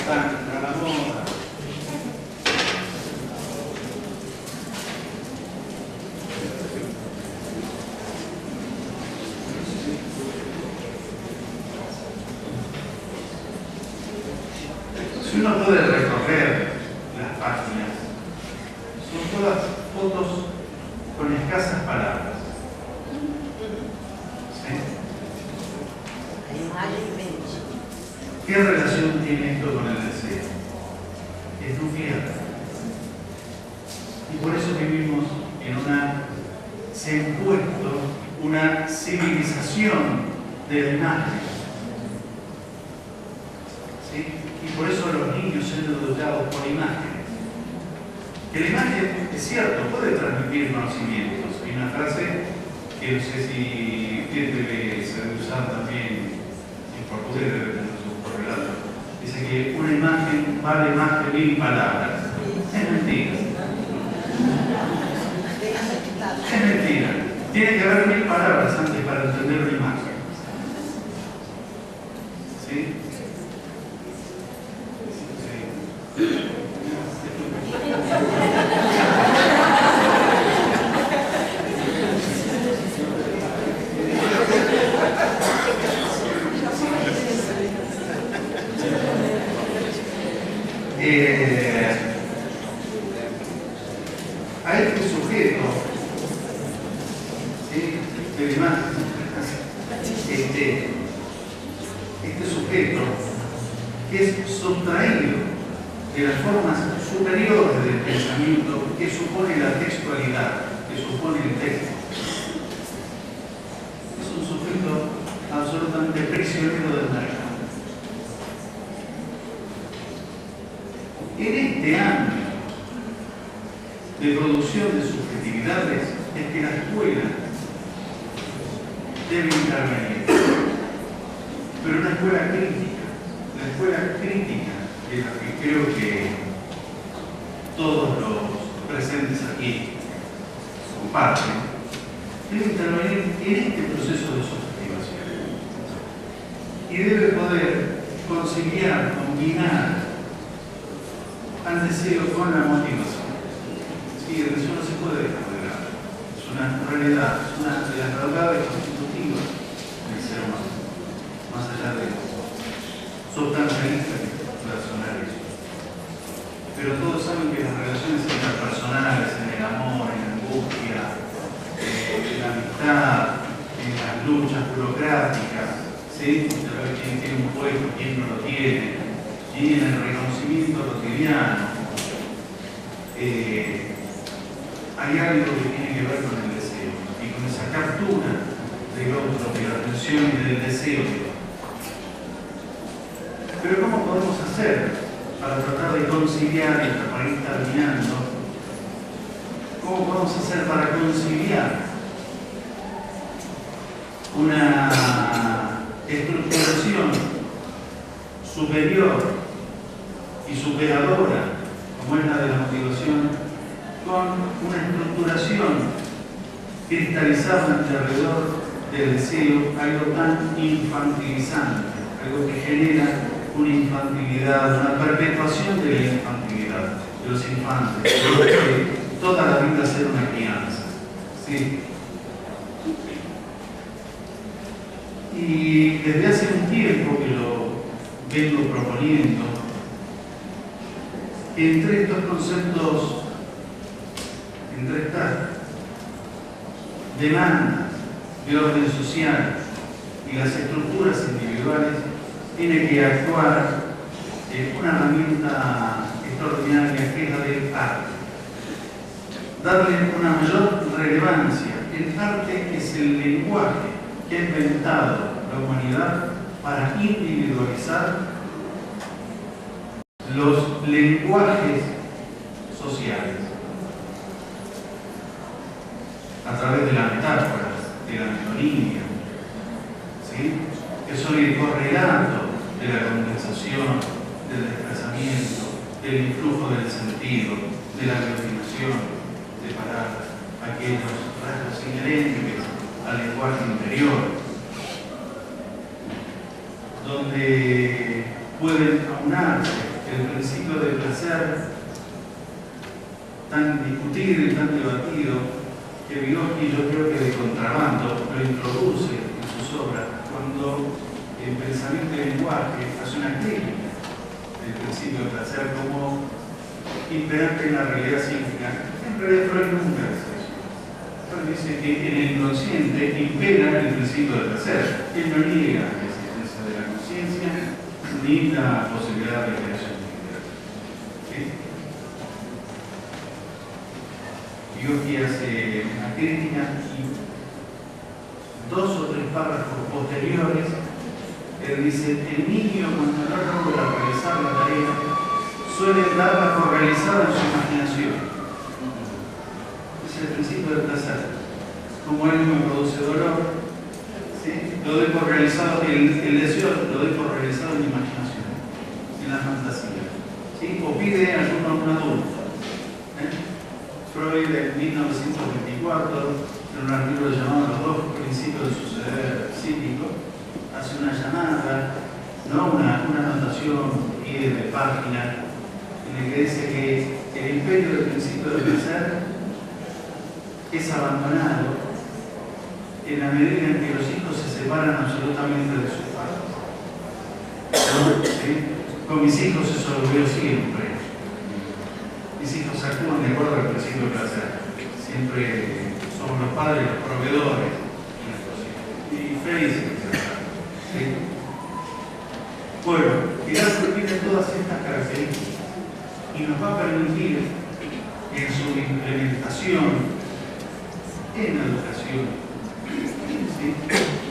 Tan a la moda. Si uno puede recorrer las páginas, son todas fotos con escasas palabras. ¿Sí? ¿Qué relación tiene esto con el deseo? Es nuclear. Y por eso vivimos se ha impuesto una civilización de la imagen. ¿Sí? Y por eso los niños son educados por imágenes. Que la imagen, es cierto, puede transmitir conocimientos. Hay una frase que no sé si debe ser usada también en portugués, debe tener su correlato. Dice que una imagen vale más que 1000 palabras. Es mentira. Es mentira. Tiene que haber 1000 palabras antes para entender una imagen. ¿Sí? A este sujeto, ¿sí? De imagen, este sujeto que es sustraído de las formas superiores del pensamiento que supone la textualidad, que supone el texto. Es un sujeto absolutamente prisionero del mercado. En este ámbito de producción de subjetividades es que la escuela debe intervenir, pero una escuela crítica, la escuela crítica de la que creo que todos los presentes aquí comparten, debe intervenir en este proceso de subjetivación y debe poder conciliar, combinar al deseo con la motivación. Sí, el deseo no se puede dejar de lado. Es una realidad, es una de las verdades constitutivas del ser humano, más allá de sustancialistas que pueda sonar eso. Pero todos saben que las relaciones interpersonales, en el amor, en la angustia, en la amistad, en las luchas burocráticas, ¿sí? De ver quién tiene un puesto, quién no lo tiene, y en el reconocimiento cotidiano, hay algo que tiene que ver con el deseo y con esa captura del otro, de la atención y del deseo. Pero ¿cómo podemos hacer para tratar de conciliar esto, para ir terminando? ¿Cómo podemos hacer para conciliar una estructuración superior y superadora, como es la de la motivación, con una estructuración cristalizada alrededor del deseo, algo tan infantilizante, algo que genera una infantilidad, una perpetuación de la infantilidad de los infantes, de toda la vida ser una crianza? ¿Sí? Y desde hace un tiempo que lo vengo proponiendo, entre estos conceptos, entre estas demandas de orden social y las estructuras individuales, tiene que actuar una herramienta extraordinaria que es la del arte. Darle una mayor relevancia. El arte es el lenguaje que ha inventado la humanidad para individualizar los lenguajes sociales a través de la metáfora, de la metonimia, ¿sí? Que son el correlato de la condensación, del desplazamiento, del influjo del sentido, de la aglutinación, separar aquellos rasgos inherentes al lenguaje interior, donde pueden aunarse el principio del placer tan discutido y tan debatido que Vygotsky, yo creo que de contrabando, lo introduce en sus obras cuando el pensamiento y el lenguaje hace una crítica del principio del placer como imperante en la realidad psíquica. En realidad Freud nunca dice eso. Freud dice que en el inconsciente impera el principio del placer. Él no niega la existencia de la conciencia ni la posibilidad de creación individual. ¿Sí? Vygotsky hace una crítica y 2 o 3 párrafos posteriores él dice: el niño cuando no logra realizar la tarea suele darla por realizada en su imaginación. Es el principio del placer. Como algo me produce dolor, ¿sí? Lo doy por realizado, el deseo lo doy por realizado en mi imaginación, en la fantasía, ¿sí? O pide ayuda a un adulto. Freud en 1924, en un artículo llamado Los 2 principios del suceder psíquico, hace una llamada, no una anotación, pie de página, en el que dice que el imperio del principio del placer es abandonado en la medida en que los hijos se separan absolutamente de sus padres. ¿Sí? Con mis hijos eso lo veo siempre. Mis hijos actúan de acuerdo al principio del placer. Siempre somos los padres, los proveedores de nuestros hijos. Y felices. ¿Sí? Bueno, el arte tiene todas estas características y nos va a permitir en su implementación en la educación, ¿sí?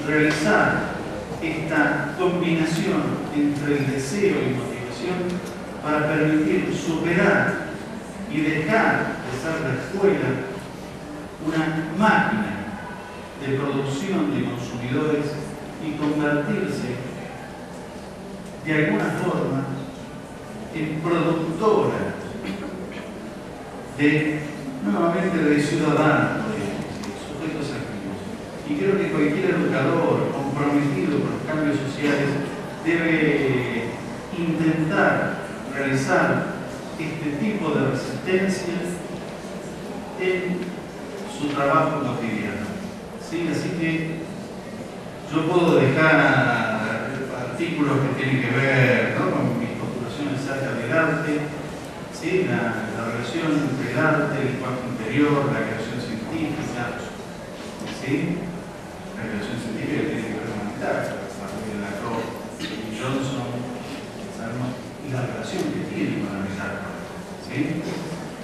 Realizar esta combinación entre el deseo y motivación para permitir superar y dejar de ser la escuela una máquina de producción de consumidores y convertirse de alguna forma en productora nuevamente de ciudadanos, sujetos activos. Y creo que cualquier educador comprometido con los cambios sociales debe intentar realizar este tipo de resistencia en su trabajo cotidiano. ¿Sí? Así que yo puedo dejar artículos que tienen que ver, ¿no?, con mis postulaciones acerca del arte, ¿sí? la relación entre el arte, el lenguaje interior, la creación científica, ¿sí? La creación científica tiene que ver con la metáfora, a partir de Lacroix y Johnson, sabemos, y la relación que tiene con la metáfora, ¿sí?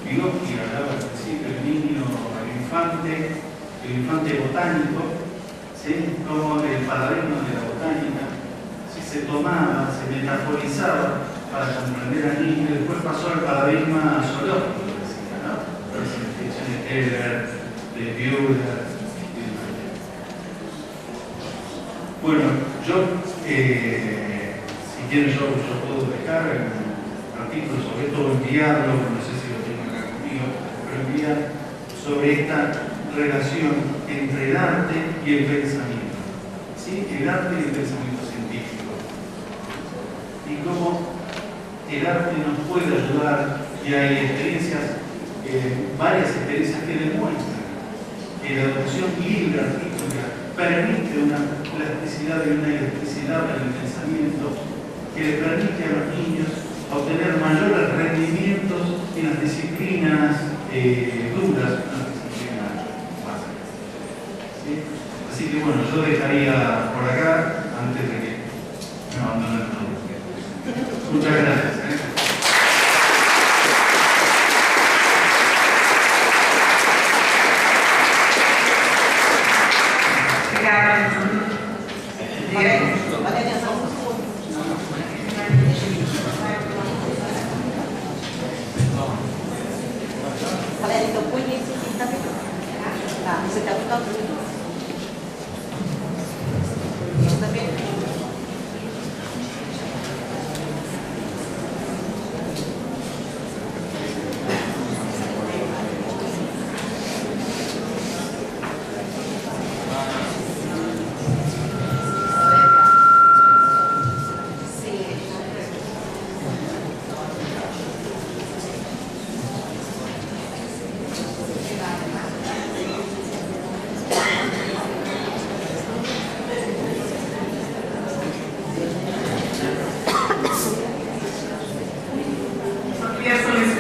Vygotsky hablaba al principio, el niño, el infante botánico, ¿sí? Como el paradigma de la botánica, ¿sí? Se tomaba, se metaforizaba para comprender al niño, y después pasó al paradigma zoológico, ¿no? Las investigaciones de Heller, de Buehler. Bueno, yo, si quieren, yo puedo dejar un artículo sobre esto, enviarlo, no sé si lo tengo acá conmigo, pero enviar sobre esta relación entre el arte y el pensamiento, ¿sí? El arte y el pensamiento científico. Y cómo el arte nos puede ayudar, y hay experiencias, varias experiencias que demuestran que la educación libre artística permite una plasticidad y una electricidad en el pensamiento que le permite a los niños obtener mayores rendimientos en las disciplinas duras, en las disciplinas básicas. ¿Sí? Así que bueno, yo dejaría por acá antes de que me abandonen todo. Muchas gracias.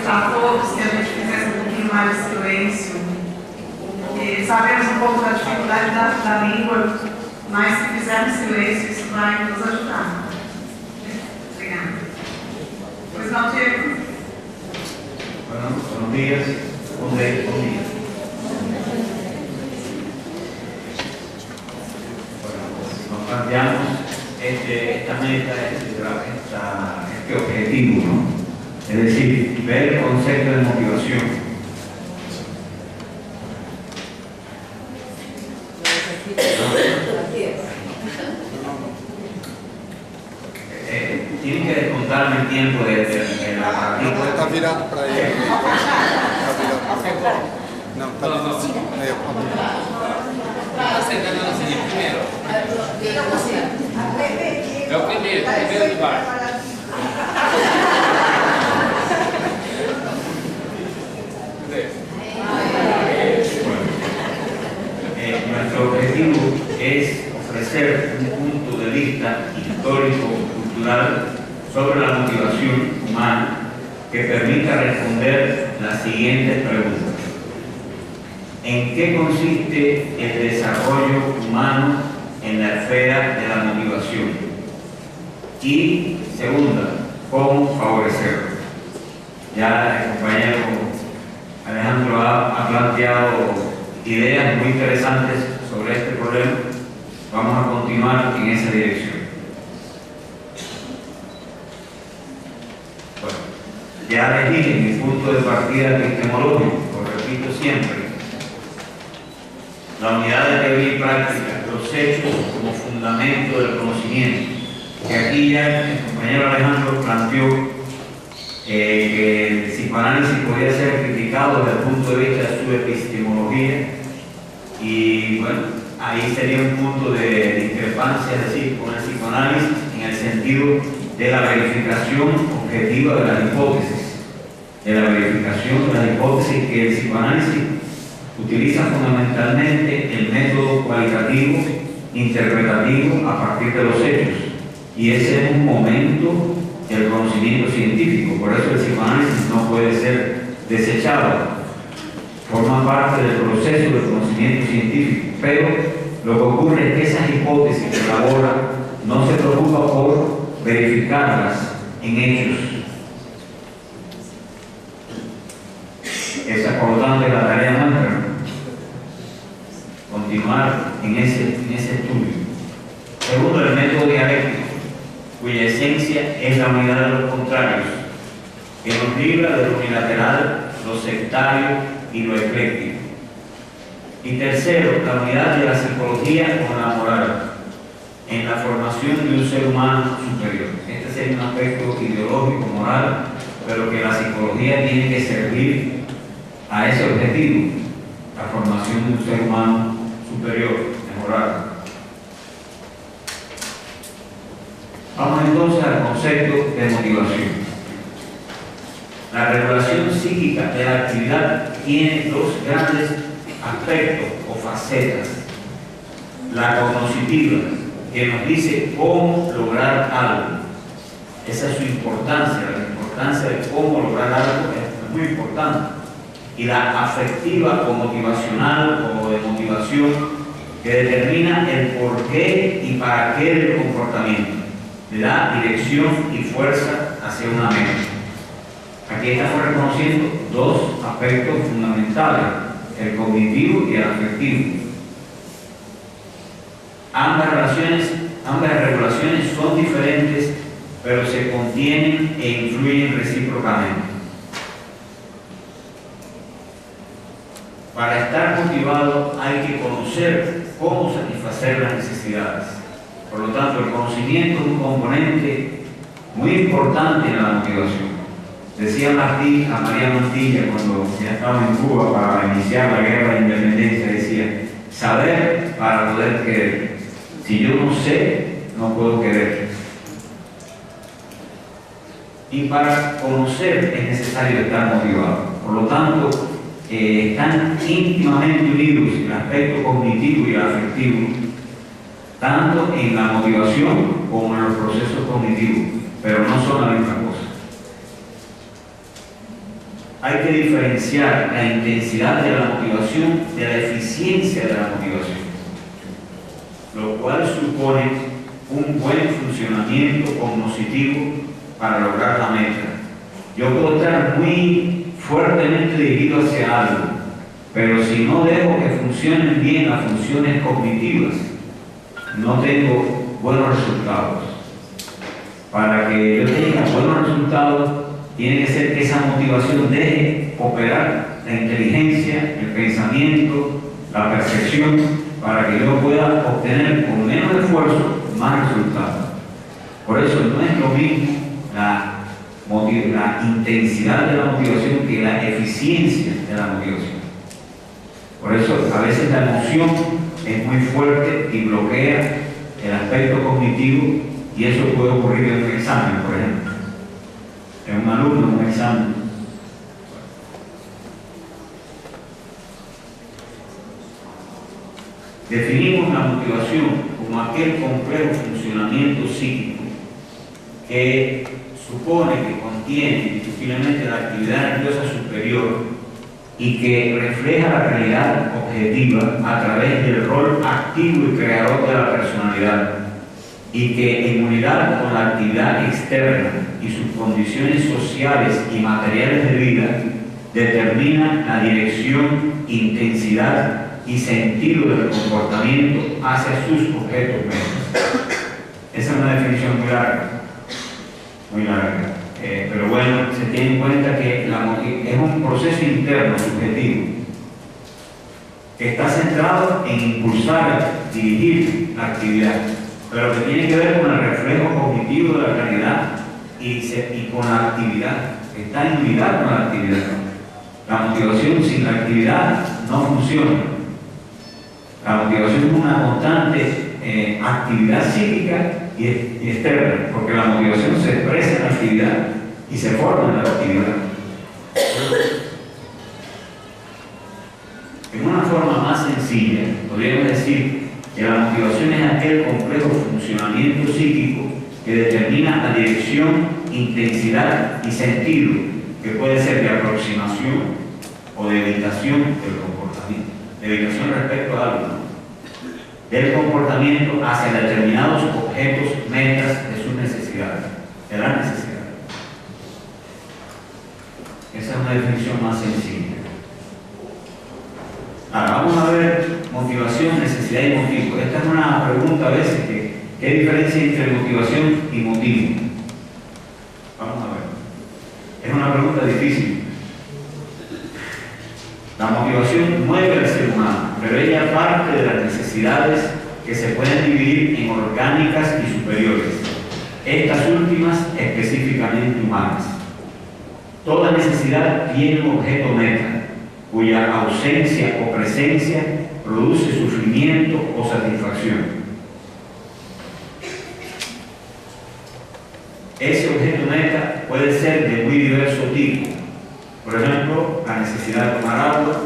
A todos que a gente fizesse um pouquinho mais de silêncio. E sabemos um pouco da dificuldade da língua, mas se fizermos silêncio, isso vai nos ajudar. Obrigada. Pois não, Diego? Buenos días. Buen día. Bueno, nos planteamos esta meta, este objetivo, ¿no? Es decir, ver el concepto de motivación. Tienen que descontarme el tiempo de la partida. Está virado para ahí. Não, tá meio Você está dando assim primeiro? É o primeiro do bar. Nuestro objetivo es ofrecer un punto de vista histórico-cultural sobre la motivación humana que permita responder las siguientes preguntas. ¿En qué consiste el desarrollo humano en la esfera de la motivación? Y segunda, ¿cómo favorecerlo? Ya el compañero Alejandro ha planteado ideas muy interesantes sobre este problema. Vamos a continuar en esa dirección. Bueno, ya les dije mi punto de partida epistemológico, lo repito siempre. La unidad de teoría y práctica, los hechos como fundamento del conocimiento. Que aquí ya el compañero Alejandro planteó que el psicoanálisis podía ser criticado desde el punto de vista de su epistemología, y bueno, ahí sería un punto de discrepancia, es decir, con el psicoanálisis en el sentido de la verificación objetiva de las hipótesis, que el psicoanálisis utiliza fundamentalmente el método cualitativo interpretativo a partir de los hechos, y ese es un momento del conocimiento científico. Por eso el psicoanálisis no puede ser desechado, forma parte del proceso del conocimiento científico, pero lo que ocurre es que esas hipótesis que elabora no se preocupa por verificarlas en hechos. Esa, por lo tanto, es la tarea nuestra, ¿no? Continuar en ese estudio. Segundo, el método dialéctico, cuya esencia es la unidad de los contrarios, que nos libra de lo unilateral, lo sectario y lo ecléctico. Y tercero, la unidad de la psicología con la moral, en la formación de un ser humano superior. Este sería un aspecto ideológico, moral, pero que la psicología tiene que servir a ese objetivo, la formación de un ser humano superior, mejorado. Vamos entonces al concepto de motivación. La regulación psíquica de la actividad tiene dos grandes aspectos o facetas. La cognitiva, que nos dice cómo lograr algo. Esa es su importancia, la importancia de cómo lograr algo es muy importante. Y la afectiva o motivacional o de motivación, que determina el porqué y para qué del comportamiento, le da dirección y fuerza hacia una meta. Aquí estamos reconociendo dos aspectos fundamentales, el cognitivo y el afectivo. Ambas regulaciones son diferentes, pero se contienen e influyen recíprocamente. Para estar motivado hay que conocer cómo satisfacer las necesidades. Por lo tanto, el conocimiento es un componente muy importante en la motivación. Decía María Mantilla cuando ya estaba en Cuba para iniciar la guerra de independencia, decía, saber para poder querer. Si yo no sé, no puedo querer. Y para conocer es necesario estar motivado. Por lo tanto, están íntimamente unidos el aspecto cognitivo y el afectivo, tanto en la motivación como en los procesos cognitivos, pero no son la misma cosa. Hay que diferenciar la intensidad de la motivación de la eficiencia de la motivación, lo cual supone un buen funcionamiento cognitivo para lograr la meta. Yo puedo estar muy fuertemente dirigido hacia algo, pero si no dejo que funcionen bien las funciones cognitivas, no tengo buenos resultados. Para que yo tenga buenos resultados, tiene que ser que esa motivación deje operar la inteligencia, el pensamiento, la percepción, para que yo pueda obtener con menos esfuerzo más resultados. Por eso no es lo mismo la intensidad de la motivación que la eficiencia de la motivación. Por eso a veces la emoción es muy fuerte y bloquea el aspecto cognitivo, y eso puede ocurrir en un examen, por ejemplo. En un alumno, en un examen. Definimos la motivación como aquel complejo funcionamiento psíquico que supone que contiene indiscutiblemente la actividad nerviosa superior y que refleja la realidad objetiva a través del rol activo y creador de la personalidad, y que en unidad con la actividad externa y sus condiciones sociales y materiales de vida determina la dirección, intensidad y sentido del comportamiento hacia sus objetos metas. Esa es una definición muy larga, pero bueno, se tiene en cuenta que es un proceso interno subjetivo que está centrado en impulsar, dirigir la actividad, pero que tiene que ver con el reflejo cognitivo de la realidad y con la actividad, está en unidad con la actividad. La motivación sin la actividad no funciona. La motivación es una constante actividad psíquica y externa, porque la motivación se expresa en la actividad y se forma en la actividad. En una forma más sencilla, podríamos decir que la motivación es aquel complejo funcionamiento psíquico que determina la dirección, intensidad y sentido, que puede ser de aproximación o de evitación del comportamiento, de evitación respecto a algo, del comportamiento hacia determinados objetos, metas de sus necesidades, de las necesidades. Esa es una definición más sencilla. Vamos a ver motivación, necesidad y motivo. Esta es una pregunta a veces que ¿qué diferencia entre motivación y motivo? Vamos a ver. Es una pregunta difícil. La motivación mueve al ser humano, pero ella parte de las necesidades que se pueden dividir en orgánicas y superiores, estas últimas específicamente humanas. Toda necesidad tiene un objeto meta, cuya ausencia o presencia produce sufrimiento o satisfacción. Ese objeto meta puede ser de muy diverso tipo. Por ejemplo, la necesidad de tomar agua,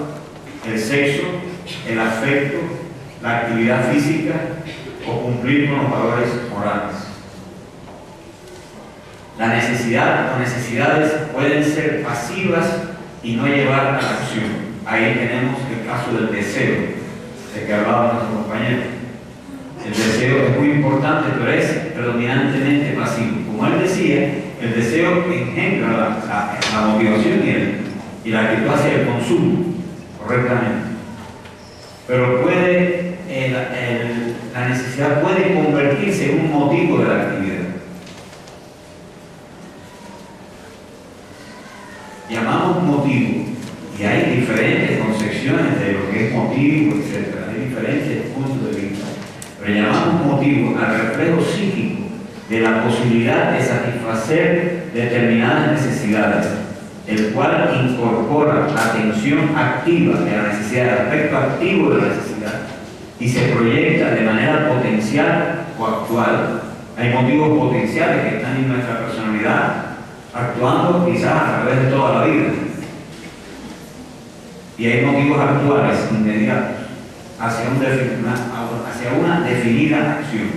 el sexo, el afecto, la actividad física o cumplir con los valores morales. La necesidad o necesidades pueden ser pasivas y no llevar a la acción. Ahí tenemos el caso del deseo, de que hablaba nuestro compañero. El deseo es muy importante, pero es predominantemente pasivo. Como él decía, el deseo engendra la motivación y la actitud hacia el consumo, correctamente. Pero la necesidad puede convertirse en un motivo de la actividad. Llamamos motivo, y hay diferentes concepciones de lo que es motivo, etc. Hay diferentes puntos de vista. Pero llamamos motivo al reflejo psíquico de la posibilidad de satisfacer determinadas necesidades, el cual incorpora la atención activa de la necesidad, el aspecto activo de la necesidad, y se proyecta de manera potencial o actual. Hay motivos potenciales que están en nuestra personalidad, actuando quizás a través de toda la vida. Y hay motivos actuales, inmediatos, hacia una definida acción.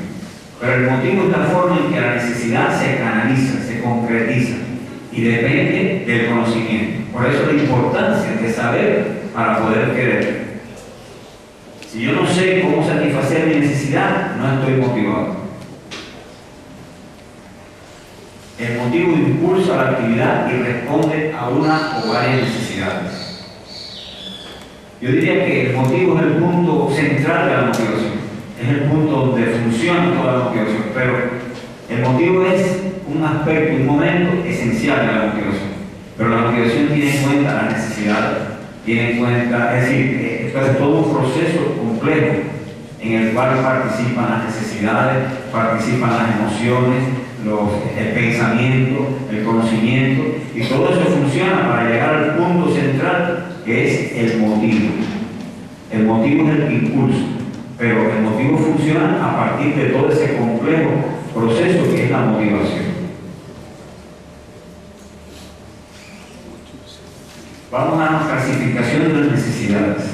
Pero el motivo es la forma en que la necesidad se canaliza, se concretiza, y depende del conocimiento. Por eso la importancia de saber para poder querer. Si yo no sé cómo satisfacer mi necesidad, no estoy motivado. El motivo impulsa la actividad y responde a una o varias necesidades. Yo diría que el motivo es el punto central de la motivación. Es el punto donde funciona toda la motivación, pero el motivo es un aspecto, un momento esencial de la motivación. Pero la motivación tiene en cuenta las necesidades, tiene en cuenta, es decir, esto es todo un proceso complejo en el cual participan las necesidades, participan las emociones, el pensamiento, el conocimiento, y todo eso funciona para llegar al punto central que es el motivo. El motivo es el impulso, pero el motivo funciona a partir de todo ese complejo proceso que es la motivación. Vamos a la clasificación de las necesidades.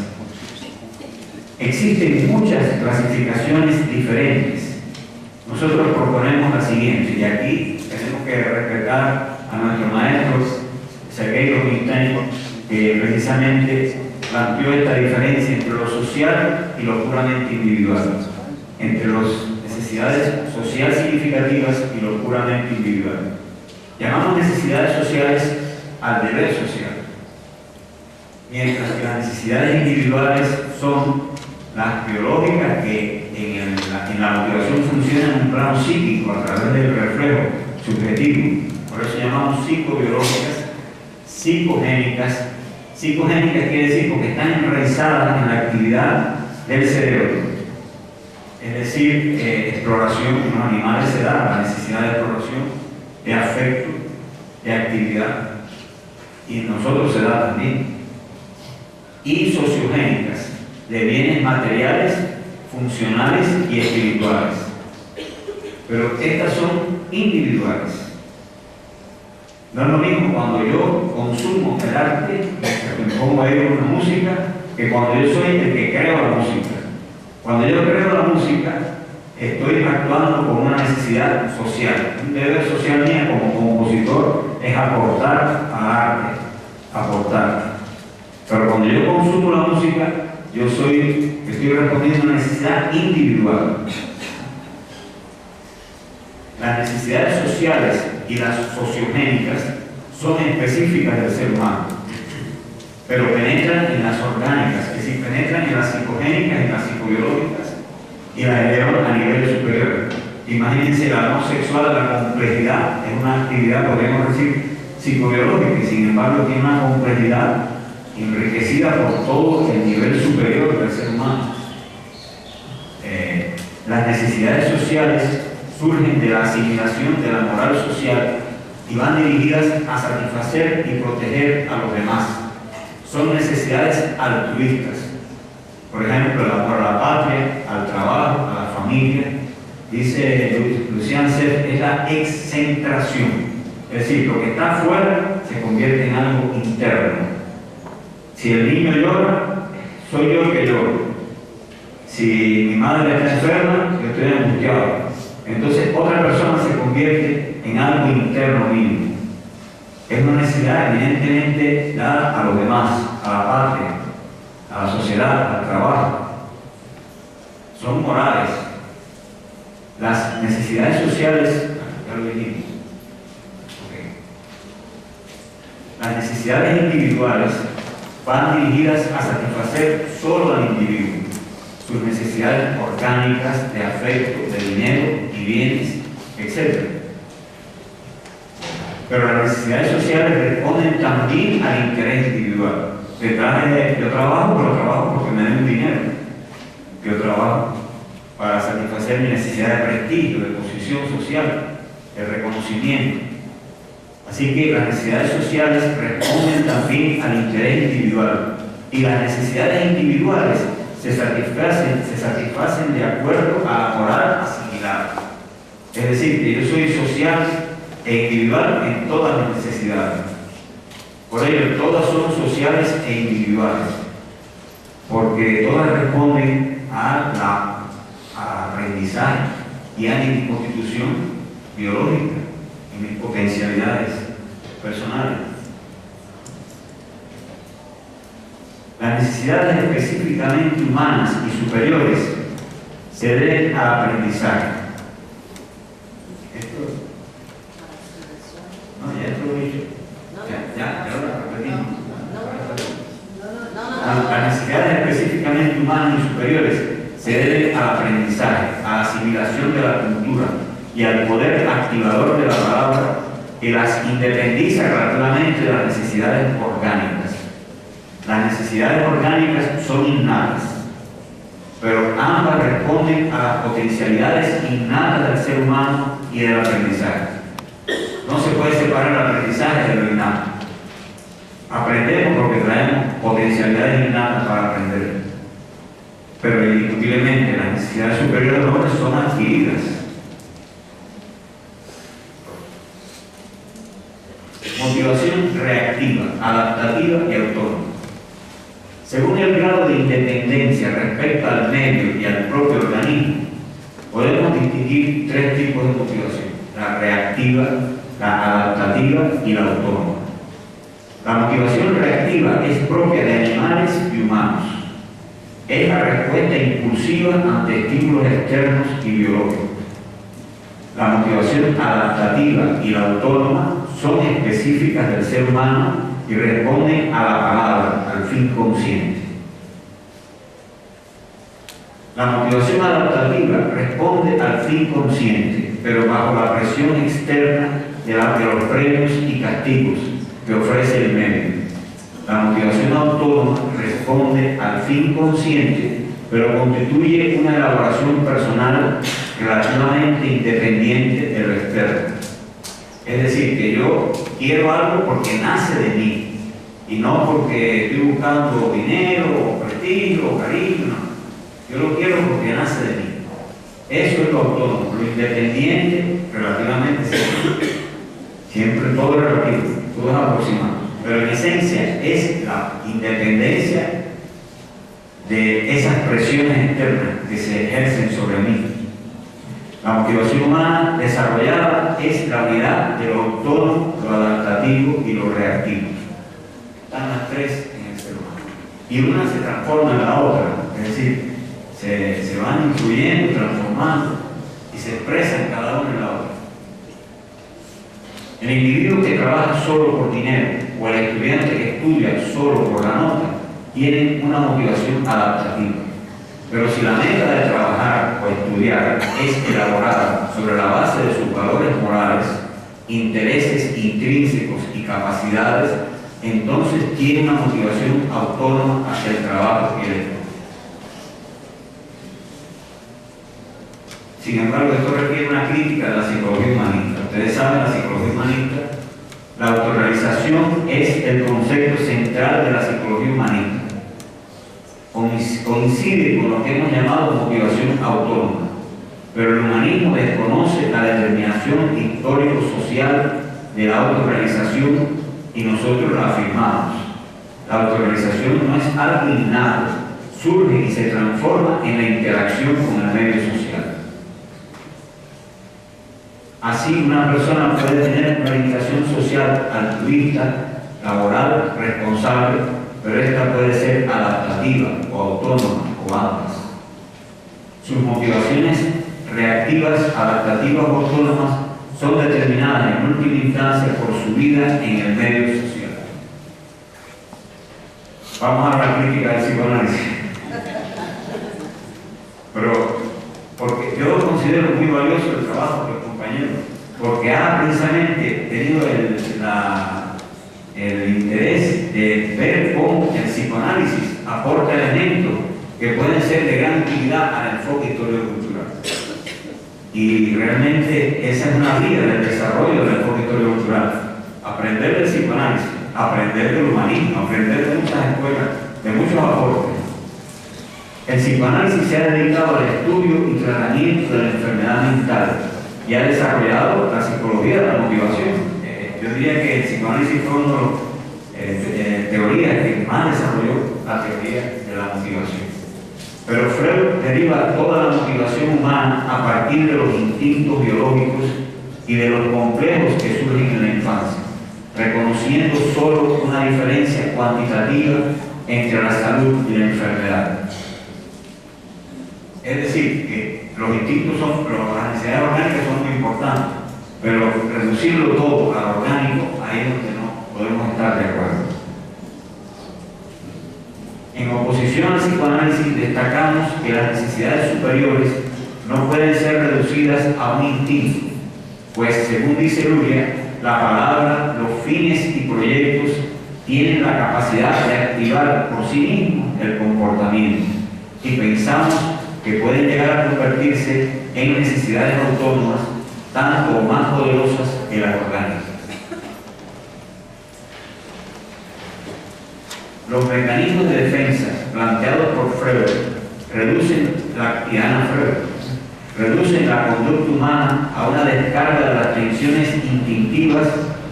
Existen muchas clasificaciones diferentes. Nosotros proponemos la siguiente, y aquí tenemos que respetar a nuestro maestro Sergei Rubinstein, que precisamente planteó esta diferencia entre lo social y lo puramente individual, entre las necesidades sociales significativas y lo puramente individual. Llamamos necesidades sociales al deber social, mientras que las necesidades individuales son las biológicas que en la motivación funcionan en un plano psíquico a través del reflejo subjetivo. Por eso llamamos psicobiológicas, psicogénicas. Psicogénicas quiere decir porque están enraizadas en la actividad del cerebro. Es decir, exploración, en los animales se da la necesidad de exploración, de afecto, de actividad, y en nosotros se da también. Y sociogénicas, de bienes materiales, funcionales y espirituales. Pero estas son individuales. No es lo mismo cuando yo consumo el arte, me pongo a oír una música, que cuando yo soy el que creo la música. Cuando yo creo la música, estoy actuando con una necesidad social. Un deber social mío como compositor es aportar al arte, aportar. Pero cuando yo consumo la música, yo estoy respondiendo a una necesidad individual. Las necesidades sociales y las sociogénicas son específicas del ser humano. pero penetran en las orgánicas, es decir, penetran en las psicogénicas, en las psicobiológicas y las elevan a nivel superior. Imagínense la no sexual, la complejidad, es una actividad, podríamos decir, psicobiológica, y sin embargo tiene una complejidad enriquecida por todo el nivel superior del ser humano. Las necesidades sociales surgen de la asimilación de la moral social y van dirigidas a satisfacer y proteger a los demás. Son necesidades altruistas. Por ejemplo, el amor a la patria, al trabajo, a la familia. Dice Lucian Cerf, es la excentración. Es decir, lo que está afuera se convierte en algo interno. Si el niño llora, soy yo el que lloro. Si mi madre está enferma, yo estoy angustiado. Entonces otra persona se convierte en algo interno mío. Es una necesidad evidentemente dada a los demás, a la patria, a la sociedad, al trabajo. Son morales. Las necesidades sociales, ya lo dijimos. Las necesidades individuales van dirigidas a satisfacer solo al individuo, sus necesidades orgánicas de afecto, de dinero y bienes, etc. Pero las necesidades sociales responden también al interés individual. Yo trabajo, pero trabajo porque me den dinero. Yo trabajo para satisfacer mi necesidad de prestigio, de posición social, de reconocimiento. Así que las necesidades sociales responden también al interés individual. Y las necesidades individuales se satisfacen de acuerdo a la moral asimilada. Es decir, que yo soy social e individual en todas mis necesidades. Por ello, todas son sociales e individuales, porque todas responden al aprendizaje y a mi constitución biológica y mis potencialidades personales. Las necesidades específicamente humanas y superiores se deben al aprendizaje. Esto lo he dicho. Ya lo repetimos. Las necesidades específicamente humanas y superiores se deben al aprendizaje, a la asimilación de la cultura y al poder activador de la palabra que las independiza relativamente de las necesidades orgánicas. Las necesidades orgánicas son innatas, pero ambas responden a las potencialidades innatas del ser humano y del aprendizaje. No se puede separar el aprendizaje de lo innato. Aprendemos porque traemos potencialidades innatas para aprender, pero indiscutiblemente las necesidades superiores del hombre son adquiridas. Motivación reactiva, adaptativa y autónoma. Según el grado de independencia respecto al medio y al propio organismo, podemos distinguir tres tipos de motivación: la reactiva, la adaptativa y la autónoma. La motivación reactiva es propia de animales y humanos. Es la respuesta impulsiva ante estímulos externos y biológicos. La motivación adaptativa y la autónoma son específicas del ser humano y responden a la palabra, al fin consciente. La motivación adaptativa responde al fin consciente, pero bajo la presión externa de los premios y castigos que ofrece el medio. La motivación autónoma responde al fin consciente, pero constituye una elaboración personal relativamente independiente de lo externo. Es decir, que yo quiero algo porque nace de mí y no porque estoy buscando dinero o prestigio o cariño. No. Yo lo quiero porque nace de mí. Eso es lo autónomo. Lo independiente relativamente siempre todo es relativo, todo es aproximado, pero en esencia es la independencia de esas presiones externas que se ejercen sobre mí. La motivación humana desarrollada es la unidad de lo autónomo, lo adaptativo y lo reactivo. Están las tres en el ser humano. Y una se transforma en la otra, es decir, se van influyendo, transformando y se expresan cada una en la otra. El individuo que trabaja solo por dinero o el estudiante que estudia solo por la nota tienen una motivación adaptativa. Pero si la meta de trabajar o estudiar es elaborada sobre la base de sus valores morales, intereses intrínsecos y capacidades, entonces tiene una motivación autónoma hacia el trabajo y el estudio. Sin embargo, esto requiere una crítica de la psicología humanista. Ustedes saben, la psicología humanista, la autorrealización es el concepto central de la psicología humanista. Coincide con lo que hemos llamado motivación autónoma, pero el humanismo desconoce la determinación histórico-social de la autorrealización y nosotros la afirmamos. La autorrealización no es algo innato, surge y se transforma en la interacción con el medio social. Así, una persona puede tener una orientación social altruista, laboral, responsable, pero esta puede ser adaptativa o autónoma o ambas. Sus motivaciones reactivas, adaptativas o autónomas son determinadas en última instancia por su vida en el medio social. Vamos a la crítica del psicoanálisis. Pero porque yo considero muy valioso el trabajo del compañero, porque ha precisamente tenido el interés de ver cómo el psicoanálisis aporta elementos que pueden ser de gran utilidad al enfoque histórico-cultural. Y realmente esa es una vía del desarrollo del enfoque histórico-cultural. Aprender del psicoanálisis, aprender del humanismo, aprender de muchas escuelas, de muchos aportes. El psicoanálisis se ha dedicado al estudio y tratamiento de la enfermedad mental y ha desarrollado la psicología de la motivación. Yo diría que el psicoanálisis fue una de las teorías que más desarrolló la teoría de la motivación. Pero Freud deriva toda la motivación humana a partir de los instintos biológicos y de los complejos que surgen en la infancia, reconociendo solo una diferencia cuantitativa entre la salud y la enfermedad. Es decir, que los instintos las necesidades orgánicas son muy importantes, pero reducirlo todo a lo orgánico, ahí es donde no podemos estar de acuerdo. En oposición al psicoanálisis, destacamos que las necesidades superiores no pueden ser reducidas a un instinto, pues, según dice Luria, la palabra, los fines y proyectos tienen la capacidad de activar por sí mismos el comportamiento, y pensamos que pueden llegar a convertirse en necesidades autónomas, tanto o más poderosas que las orgánicas. Los mecanismos de defensa planteados por Freud reducen la conducta humana a una descarga de las tensiones instintivas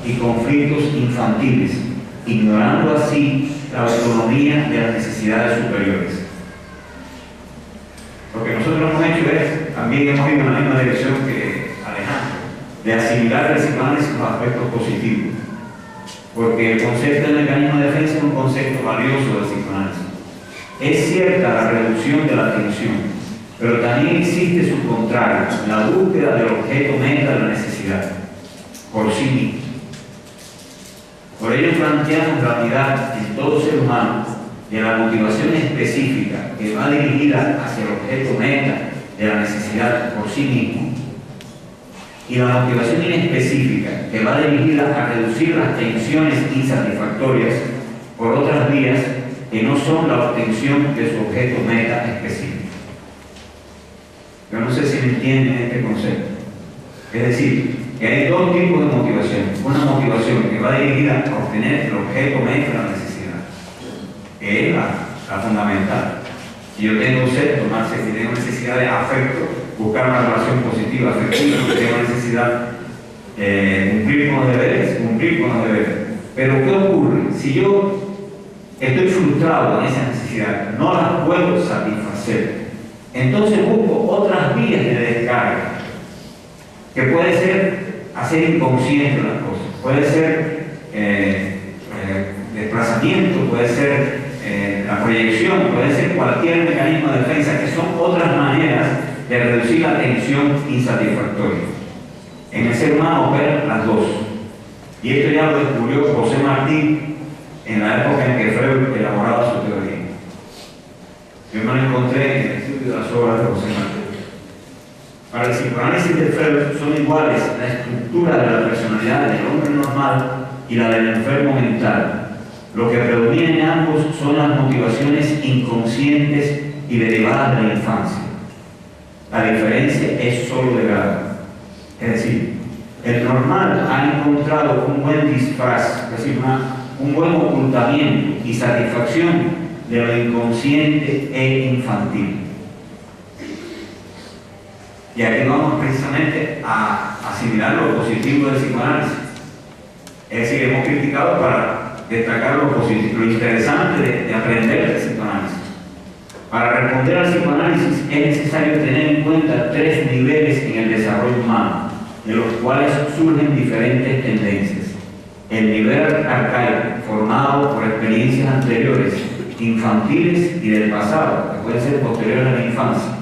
y conflictos infantiles, ignorando así la autonomía de las necesidades superiores. Lo que nosotros hemos hecho es, también hemos ido en la misma dirección que Alejandro, de asimilar el psicoanálisis los aspectos positivos, porque el concepto de mecanismo de defensa es un concepto valioso del psicoanálisis. Es cierta la reducción de la tensión, pero también existe su contrario, la búsqueda del objeto meta de la necesidad, por sí mismo. Por ello planteamos la unidad en todo ser humano de la motivación específica que va dirigida hacia el objeto meta de la necesidad por sí mismo, y la motivación inespecífica que va dirigida a reducir las tensiones insatisfactorias por otras vías que no son la obtención de su objeto meta específico. Yo no sé si me entienden este concepto. Es decir, que hay dos tipos de motivación. Una motivación que va dirigida a obtener el objeto meta de la necesidad, que es la fundamental. Si yo tengo sed, tomarse, si tengo necesidad de afecto, buscar una relación positiva, afectiva, si tengo necesidad de cumplir con los deberes. Pero ¿qué ocurre? Si yo estoy frustrado en esa necesidad, no las puedo satisfacer, entonces busco otras vías de descarga, que puede ser hacer inconsciente las cosas, puede ser desplazamiento, puede ser la proyección, puede ser cualquier mecanismo de defensa, que son otras maneras de reducir la tensión insatisfactoria. En el ser humano operan las dos. Y esto ya lo descubrió José Martí en la época en que Freud elaboraba su teoría. Yo me lo encontré en el estudio de las obras de José Martí. Para el psicoanálisis de Freud son iguales la estructura de la personalidad del hombre normal y la del enfermo mental. Lo que predomina en ambos son las motivaciones inconscientes y derivadas de la infancia. La diferencia es solo de grado. Es decir, el normal ha encontrado un buen disfraz, es decir, un buen ocultamiento y satisfacción de lo inconsciente e infantil. Y aquí vamos precisamente a asimilar lo positivo del psicoanálisis. Es decir, hemos criticado para destacar lo positivo, lo interesante de aprender del psicoanálisis. Para responder al psicoanálisis es necesario tener en cuenta 3 niveles en el desarrollo humano, de los cuales surgen diferentes tendencias. El nivel arcaico, formado por experiencias anteriores, infantiles y del pasado, que pueden ser posteriores a la infancia.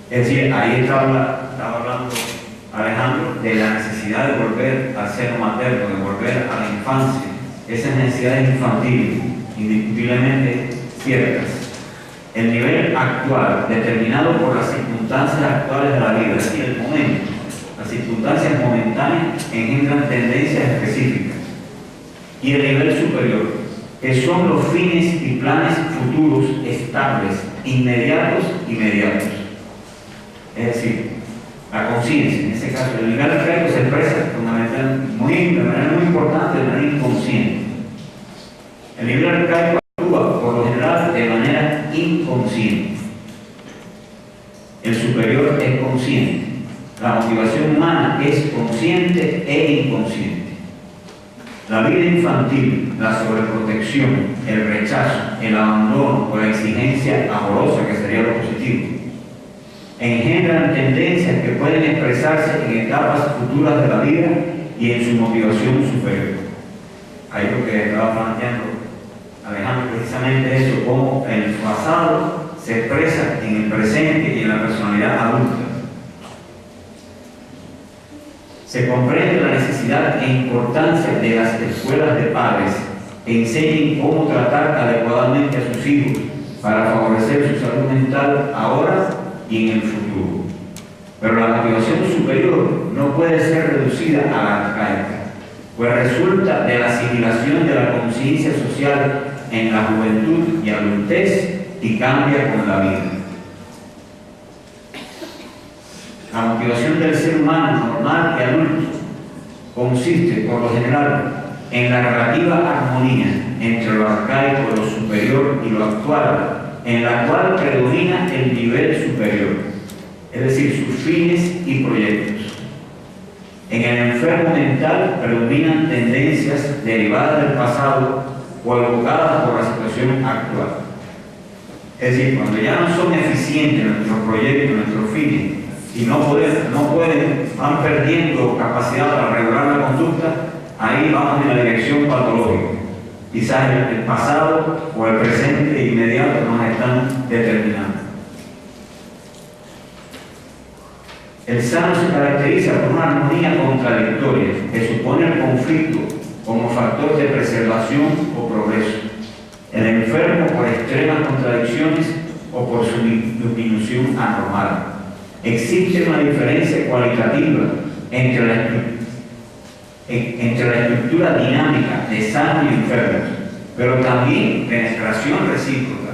Es decir, ahí estaba hablando Alejandro de la necesidad de volver al seno materno, de volver a la infancia. Esas necesidades infantiles, indiscutiblemente ciertas. El nivel actual, determinado por las circunstancias actuales de la vida, es decir, el momento. Las circunstancias momentáneas engendran tendencias específicas. Y el nivel superior, que son los fines y planes futuros estables, inmediatos y mediatos. Es decir, la conciencia, en ese caso, el nivel arcaico se expresa de manera muy importante, de manera inconsciente. El nivel arcaico actúa, por lo general, de manera inconsciente. El superior es consciente. La motivación humana es consciente e inconsciente. La vida infantil, la sobreprotección, el rechazo, el abandono o la exigencia amorosa, que sería lo positivo, engendran tendencias que pueden expresarse en etapas futuras de la vida y en su motivación superior. Ahí lo que estaba planteando Alejandro, precisamente eso, cómo el pasado se expresa en el presente y en la personalidad adulta. Se comprende la necesidad e importancia de las escuelas de padres que enseñen cómo tratar adecuadamente a sus hijos para favorecer su salud mental ahora y en el futuro. Pero la motivación superior no puede ser reducida a la arcaica, pues resulta de la asimilación de la conciencia social en la juventud y adultez y cambia con la vida. La motivación del ser humano normal y adulto consiste, por lo general, en la relativa armonía entre lo arcaico, lo superior y lo actual, en la cual predomina el nivel superior, es decir, sus fines y proyectos. En el enfermo mental predominan tendencias derivadas del pasado o evocadas por la situación actual. Es decir, cuando ya no son eficientes nuestros proyectos, nuestros fines, y no pueden, van perdiendo capacidad para regular la conducta, ahí vamos en la dirección patológica. Quizás el pasado o el presente inmediato nos están determinando. El sano se caracteriza por una armonía contradictoria que supone el conflicto como factor de preservación o progreso. El enfermo por extremas contradicciones o por su disminución anormal. Existe una diferencia cualitativa entre la estructura dinámica de sano y enfermo, pero también penetración recíproca.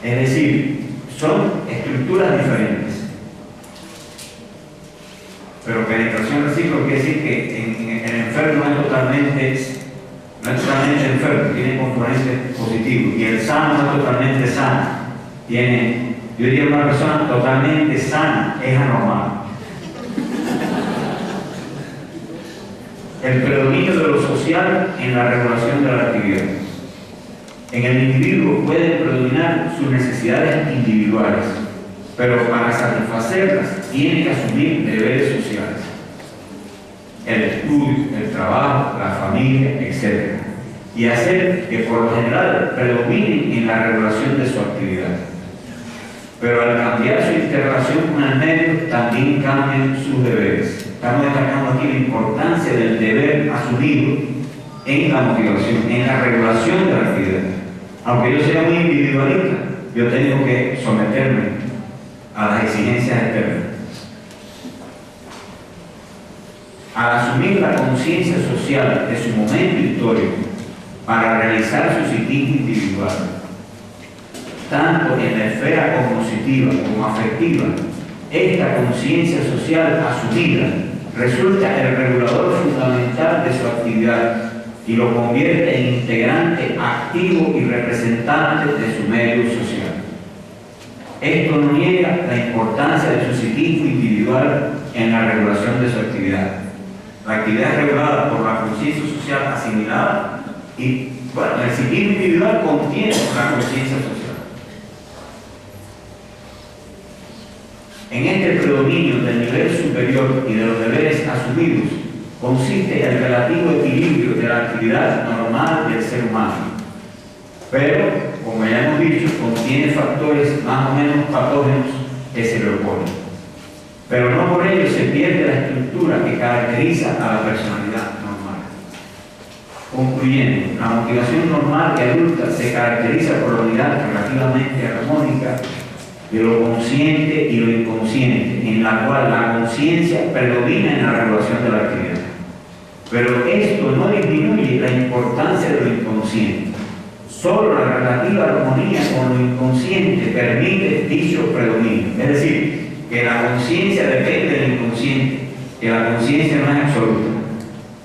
Es decir, son estructuras diferentes. Pero penetración recíproca quiere decir que el enfermo no es totalmente enfermo, tiene componentes positivos, y el sano no es totalmente sano, tiene. Yo diría que una persona totalmente sana es anormal. El predominio de lo social en la regulación de la actividad. En el individuo pueden predominar sus necesidades individuales, pero para satisfacerlas tiene que asumir deberes sociales. El estudio, el trabajo, la familia, etc. Y hacer que por lo general predominen en la regulación de su actividad. Pero al cambiar su interrelación con el medio, también cambian sus deberes. Estamos destacando aquí la importancia del deber asumido en la motivación, en la regulación de la actividad. Aunque yo sea muy individualista, yo tengo que someterme a las exigencias externas. Al asumir la conciencia social de su momento histórico para realizar su psiquismo individual, tanto en la esfera cognitiva como afectiva, esta conciencia social asumida resulta el regulador fundamental de su actividad y lo convierte en integrante activo y representante de su medio social. Esto no niega la importancia de su psiquismo individual en la regulación de su actividad. La actividad es regulada por la conciencia social asimilada y, bueno, el psiquismo individual contiene la conciencia social. En este predominio del nivel superior y de los deberes asumidos consiste el relativo equilibrio de la actividad normal del ser humano. Pero, como ya hemos dicho, contiene factores más o menos patógenos que se le oponen. Pero no por ello se pierde la estructura que caracteriza a la personalidad normal. Concluyendo, la motivación normal y adulta se caracteriza por la unidad relativamente armónica de lo consciente y lo inconsciente, en la cual la conciencia predomina en la regulación de la actividad. Pero esto no disminuye la importancia de lo inconsciente. Solo la relativa armonía con lo inconsciente permite dicho predominio. Es decir, que la conciencia depende del inconsciente, que la conciencia no es absoluta,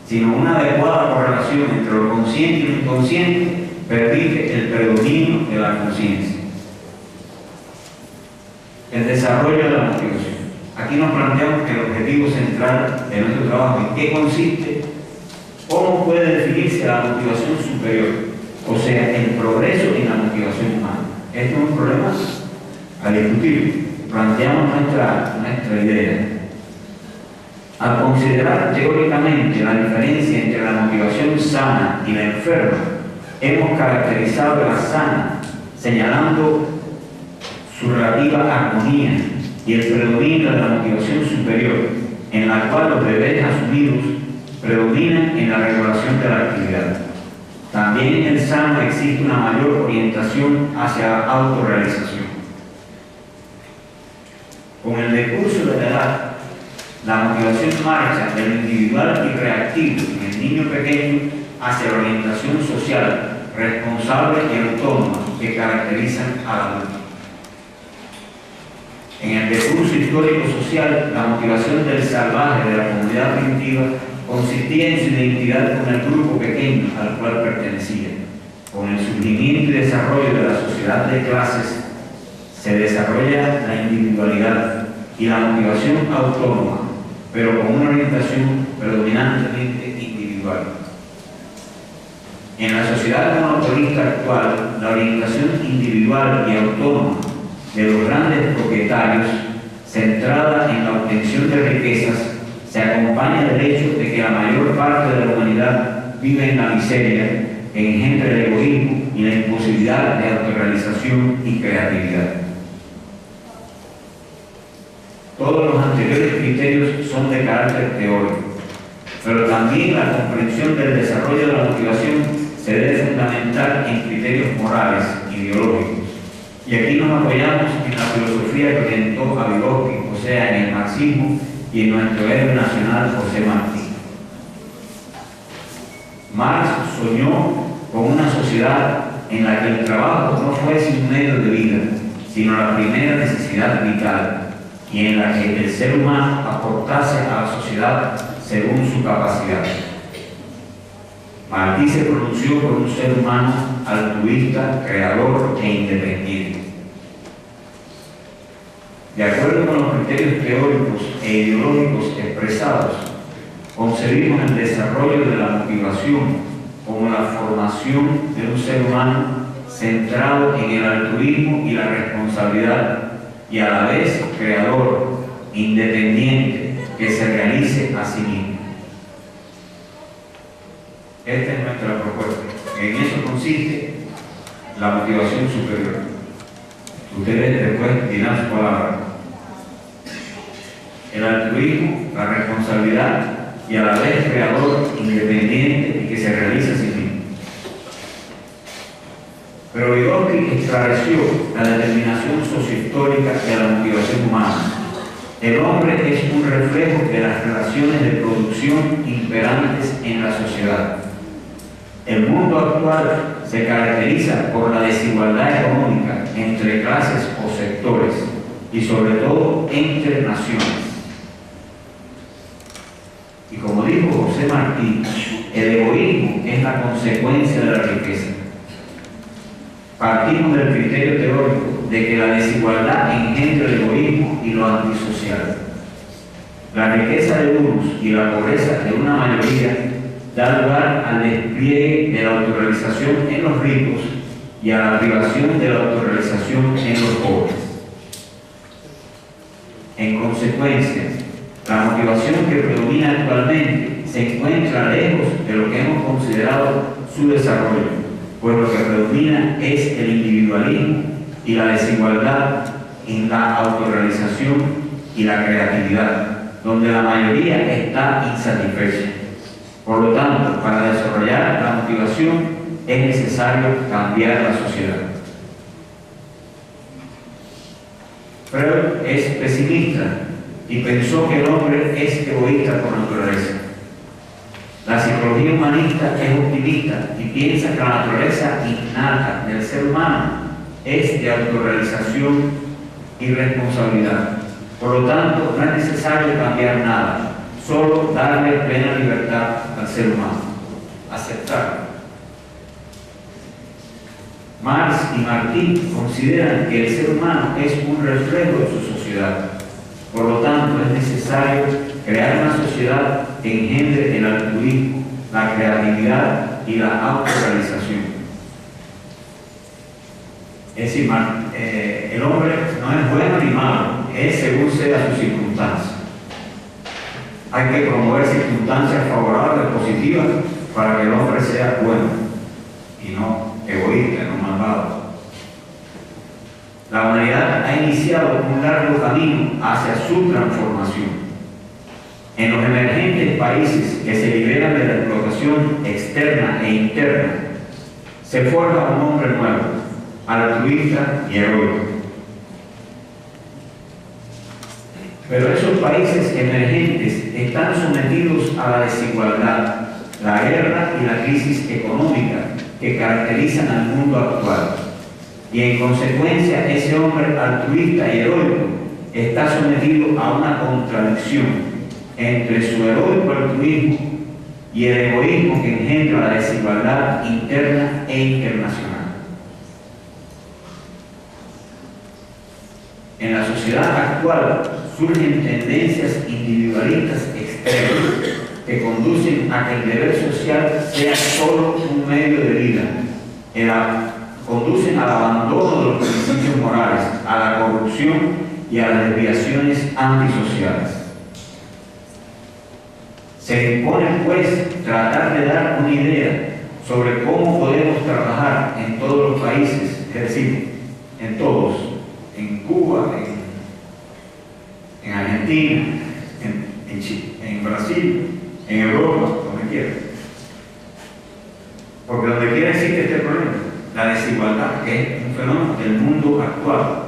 sino una adecuada correlación entre lo consciente y lo inconsciente permite el predominio de la conciencia. El desarrollo de la motivación. Aquí nos planteamos que el objetivo central de nuestro trabajo, ¿en qué consiste? ¿Cómo puede definirse la motivación superior? O sea, el progreso en la motivación humana. Esto es un problema a discutir. Planteamos nuestra idea. Al considerar teóricamente la diferencia entre la motivación sana y la enferma, hemos caracterizado la sana, señalando su relativa armonía y el predominio de la motivación superior, en la cual los deberes asumidos predominan en la regulación de la actividad. También en el sano existe una mayor orientación hacia la autorrealización. Con el decurso de la edad, la motivación marcha de lo individual y reactivo en el niño pequeño hacia la orientación social, responsable y autónoma que caracterizan al adulto. En el decurso histórico-social, la motivación del salvaje de la comunidad primitiva consistía en su identidad con el grupo pequeño al cual pertenecía. Con el surgimiento y desarrollo de la sociedad de clases, se desarrolla la individualidad y la motivación autónoma, pero con una orientación predominantemente individual. En la sociedad monopolista actual, la orientación individual y autónoma de los grandes propietarios, centrada en la obtención de riquezas, se acompaña del hecho de que la mayor parte de la humanidad vive en la miseria, que engendra el egoísmo y la imposibilidad de autorrealización y creatividad. Todos los anteriores criterios son de carácter teórico, pero también la comprensión del desarrollo de la motivación se debe fundamentar en criterios morales, ideológicos. Y aquí nos apoyamos en la filosofía que orientó a Vygotsky, o sea, en el marxismo y en nuestro héroe nacional José Martí. Marx soñó con una sociedad en la que el trabajo no fuese un medio de vida, sino la primera necesidad vital, y en la que el ser humano aportase a la sociedad según su capacidad. Martí se pronunció por un ser humano altruista, creador e independiente. De acuerdo con los criterios teóricos e ideológicos expresados, concebimos el desarrollo de la motivación como la formación de un ser humano centrado en el altruismo y la responsabilidad, y a la vez creador, independiente, que se realice a sí mismo. Esta es nuestra propuesta. En eso consiste la motivación superior. Ustedes después dirán su palabra. el altruismo, la responsabilidad y a la vez creador, independiente y que se realiza a sí mismo. Pero Vygotsky esclareció la determinación sociohistórica de la motivación humana. El hombre es un reflejo de las relaciones de producción imperantes en la sociedad. El mundo actual se caracteriza por la desigualdad económica entre clases o sectores y sobre todo entre naciones. Y como dijo José Martí, el egoísmo es la consecuencia de la riqueza. Partimos del criterio teórico de que la desigualdad engendra el egoísmo y lo antisocial. La riqueza de unos y la pobreza de una mayoría da lugar al despliegue de la autorrealización en los ricos y a la privación de la autorrealización en los pobres. En consecuencia, la motivación que predomina actualmente se encuentra lejos de lo que hemos considerado su desarrollo, pues lo que predomina es el individualismo y la desigualdad en la autorrealización y la creatividad, donde la mayoría está insatisfecha. Por lo tanto, para desarrollar la motivación es necesario cambiar la sociedad. Freud es pesimista y pensó que el hombre es egoísta por naturaleza. La psicología humanista es optimista y piensa que la naturaleza innata del ser humano es de autorrealización y responsabilidad. Por lo tanto, no es necesario cambiar nada, solo darle plena libertad al ser humano, aceptarlo. Marx y Martí consideran que el ser humano es un reflejo de su sociedad. Por lo tanto, es necesario crear una sociedad que engendre el altruismo, la creatividad y la autorrealización. Es decir, el hombre no es bueno ni malo, es según sea su circunstancia. Hay que promover circunstancias favorables, positivas, para que el hombre sea bueno y no egoísta, no malvado. La humanidad ha iniciado un largo camino hacia su transformación. En los emergentes países que se liberan de la explotación externa e interna, se forja un hombre nuevo, altruista y heroico. Pero esos países emergentes están sometidos a la desigualdad, la guerra y la crisis económica que caracterizan al mundo actual. Y en consecuencia, ese hombre altruista y heroico está sometido a una contradicción entre su heroico altruismo y el egoísmo que engendra la desigualdad interna e internacional. En la sociedad actual surgen tendencias individualistas extremas que conducen a que el deber social sea solo un medio de vida, conducen al abandono de los principios morales, a la corrupción y a las desviaciones antisociales. Se impone, pues, tratar de dar una idea sobre cómo podemos trabajar en todos los países, es decir, en todos, en Cuba, en Argentina, en Brasil, en Europa, donde quiera. Porque donde quiera existe este problema, la desigualdad, que es un fenómeno del mundo actual.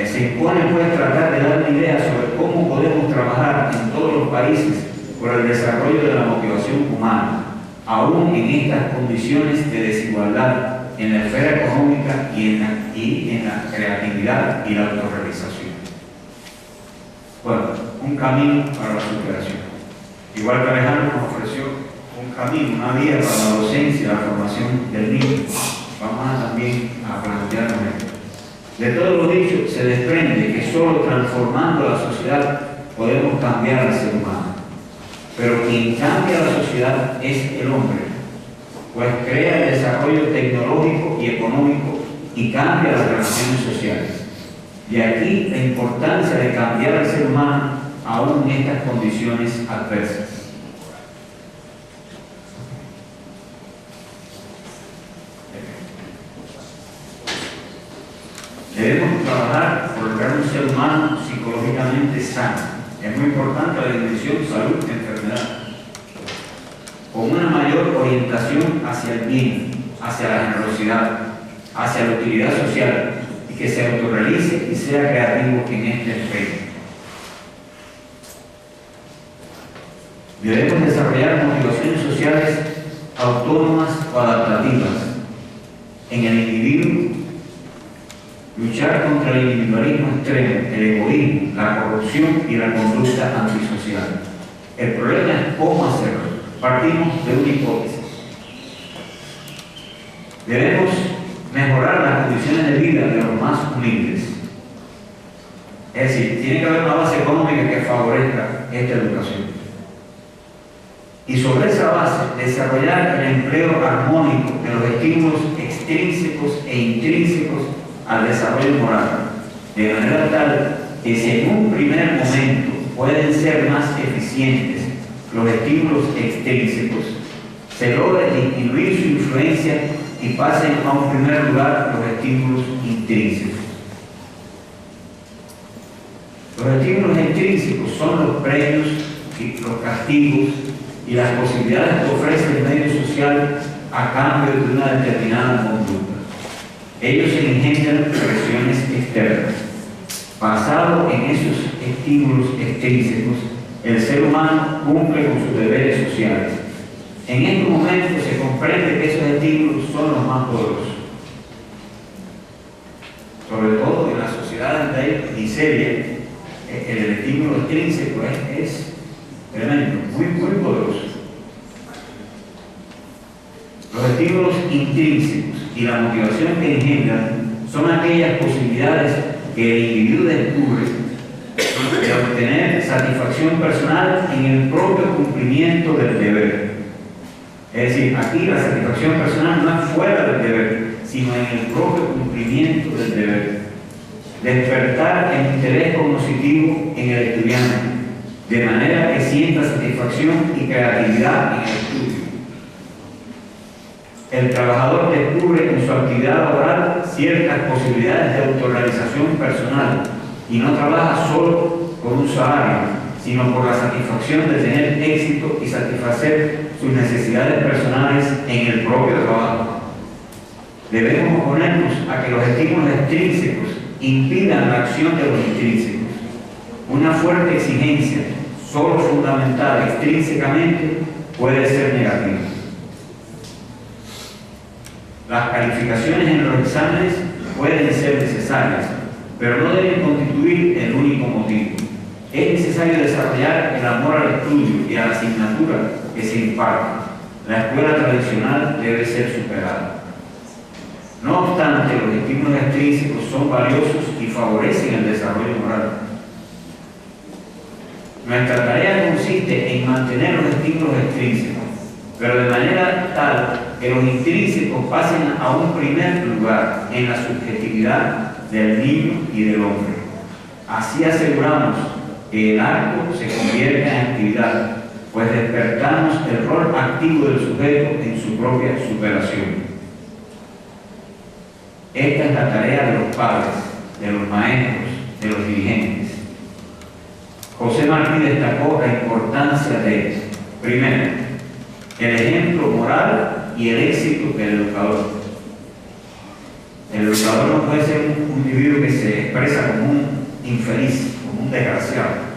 Se impone, pues, tratar de dar una idea sobre cómo podemos trabajar en todos los países por el desarrollo de la motivación humana, aún en estas condiciones de desigualdad en la esfera económica y en la creatividad y la autorrealización. Bueno, un camino para la superación. Igual que Alejandro nos ofreció un camino, una vía para la docencia y la formación del niño, vamos también a plantearnos esto. De todo lo dicho, se desprende que solo transformando la sociedad podemos cambiar al ser humano. Pero quien cambia la sociedad es el hombre, pues crea el desarrollo tecnológico y económico y cambia las relaciones sociales. De aquí la importancia de cambiar al ser humano aún en estas condiciones adversas. Debemos trabajar por lograr un ser humano psicológicamente sano. Es muy importante la dimensión salud-enfermedad, con una mayor orientación hacia el bien, hacia la generosidad, hacia la utilidad social, y que se autorrealice y sea creativo en este aspecto. Debemos desarrollar motivaciones sociales autónomas o adaptativas en el individuo, luchar contra el individualismo extremo, el egoísmo, la corrupción y la conducta antisocial. El problema es cómo hacerlo. Partimos de una hipótesis. Debemos mejorar las condiciones de vida de los más humildes. Es decir, tiene que haber una base económica que favorezca esta educación. Y sobre esa base, desarrollar el empleo armónico de los estímulos extrínsecos e intrínsecos al desarrollo moral, de manera tal que si en un primer momento pueden ser más eficientes los estímulos extrínsecos, se logra disminuir su influencia y pasen a un primer lugar los estímulos intrínsecos. Los estímulos intrínsecos son los premios, los castigos y las posibilidades que ofrece el medio social a cambio de una determinada conducta. Ellos engendran presiones externas. Basado en esos estímulos extrínsecos, el ser humano cumple con sus deberes sociales. En estos momentos se comprende que esos estímulos son los más poderosos. Sobre todo en la sociedad de miseria, el estímulo extrínseco es tremendo, muy poderoso. Los estímulos intrínsecos y la motivación que engendran son aquellas posibilidades que el individuo descubre de obtener satisfacción personal en el propio cumplimiento del deber. Es decir, aquí la satisfacción personal no es fuera del deber, sino en el propio cumplimiento del deber. Despertar el interés cognitivo en el estudiante, de manera que sienta satisfacción y creatividad en el estudio. El trabajador descubre en su actividad laboral ciertas posibilidades de autorrealización personal y no trabaja solo por un salario, sino por la satisfacción de tener éxito y satisfacer sus necesidades personales en el propio trabajo. Debemos oponernos a que los estímulos extrínsecos impidan la acción de los intrínsecos. Una fuerte exigencia, solo fundamentada extrínsecamente, puede ser negativa. Las calificaciones en los exámenes pueden ser necesarias, pero no deben constituir el único motivo. Es necesario desarrollar el amor al estudio y a la asignatura que se imparte. La escuela tradicional debe ser superada. No obstante, los estímulos extrínsecos son valiosos y favorecen el desarrollo moral. Nuestra tarea consiste en mantener los estímulos extrínsecos, pero de manera tal que los intrínsecos pasen a un primer lugar en la subjetividad del niño y del hombre. Así aseguramos que el acto se convierta en actividad, pues despertamos el rol activo del sujeto en su propia superación. Esta es la tarea de los padres, de los maestros, de los dirigentes. José Martí destacó la importancia de, primero, el ejemplo moral y el éxito del educador. El educador no puede ser un individuo que se expresa como un infeliz, como un desgraciado.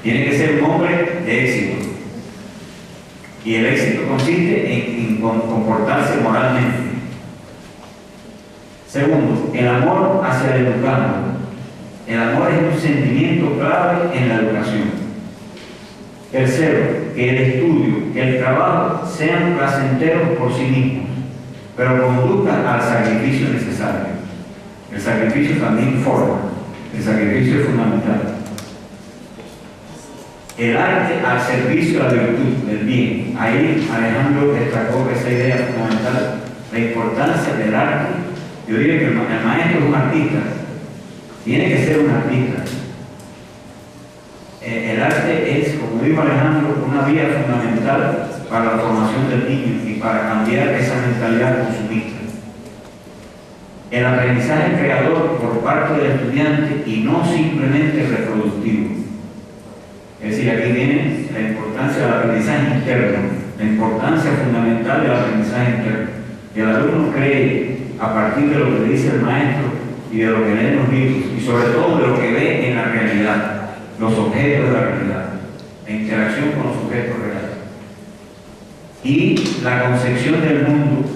Tiene que ser un hombre de éxito. Y el éxito consiste en comportarse moralmente. Segundo, el amor hacia el educando. El amor es un sentimiento clave en la educación. Tercero, que el estudio, que el trabajo sean placenteros por sí mismos, pero conduzcan al sacrificio necesario. El sacrificio también forma, el sacrificio es fundamental. El arte al servicio de la virtud, del bien. Ahí Alejandro destacó esa idea fundamental, la importancia del arte. Yo diría que el maestro es un artista, tiene que ser un artista. El arte es, como dijo Alejandro, una vía fundamental para la formación del niño y para cambiar esa mentalidad consumista. el aprendizaje creador por parte del estudiante y no simplemente reproductivo. Es decir, aquí viene la importancia del aprendizaje interno, la importancia fundamental del aprendizaje interno. El alumno cree a partir de lo que le dice el maestro y de lo que lee en los libros, y sobre todo de lo que ve en la realidad, los objetos de la realidad, la interacción con los objetos reales. Y la concepción del mundo,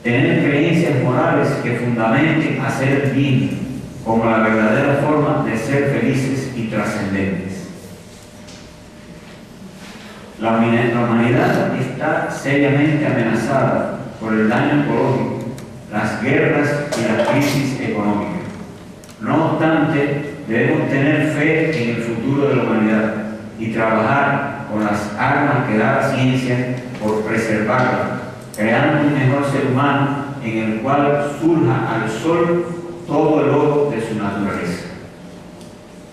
tener creencias morales que fundamenten hacer el bien como la verdadera forma de ser felices y trascendentes. La humanidad está seriamente amenazada por el daño ecológico, las guerras y las crisis económicas. No obstante, debemos tener fe en el futuro de la humanidad y trabajar con las armas que da la ciencia por preservarla, creando un mejor ser humano en el cual surja al sol todo el oro de su naturaleza.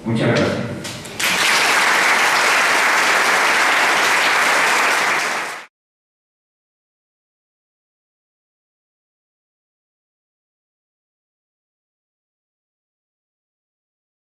Muchas gracias.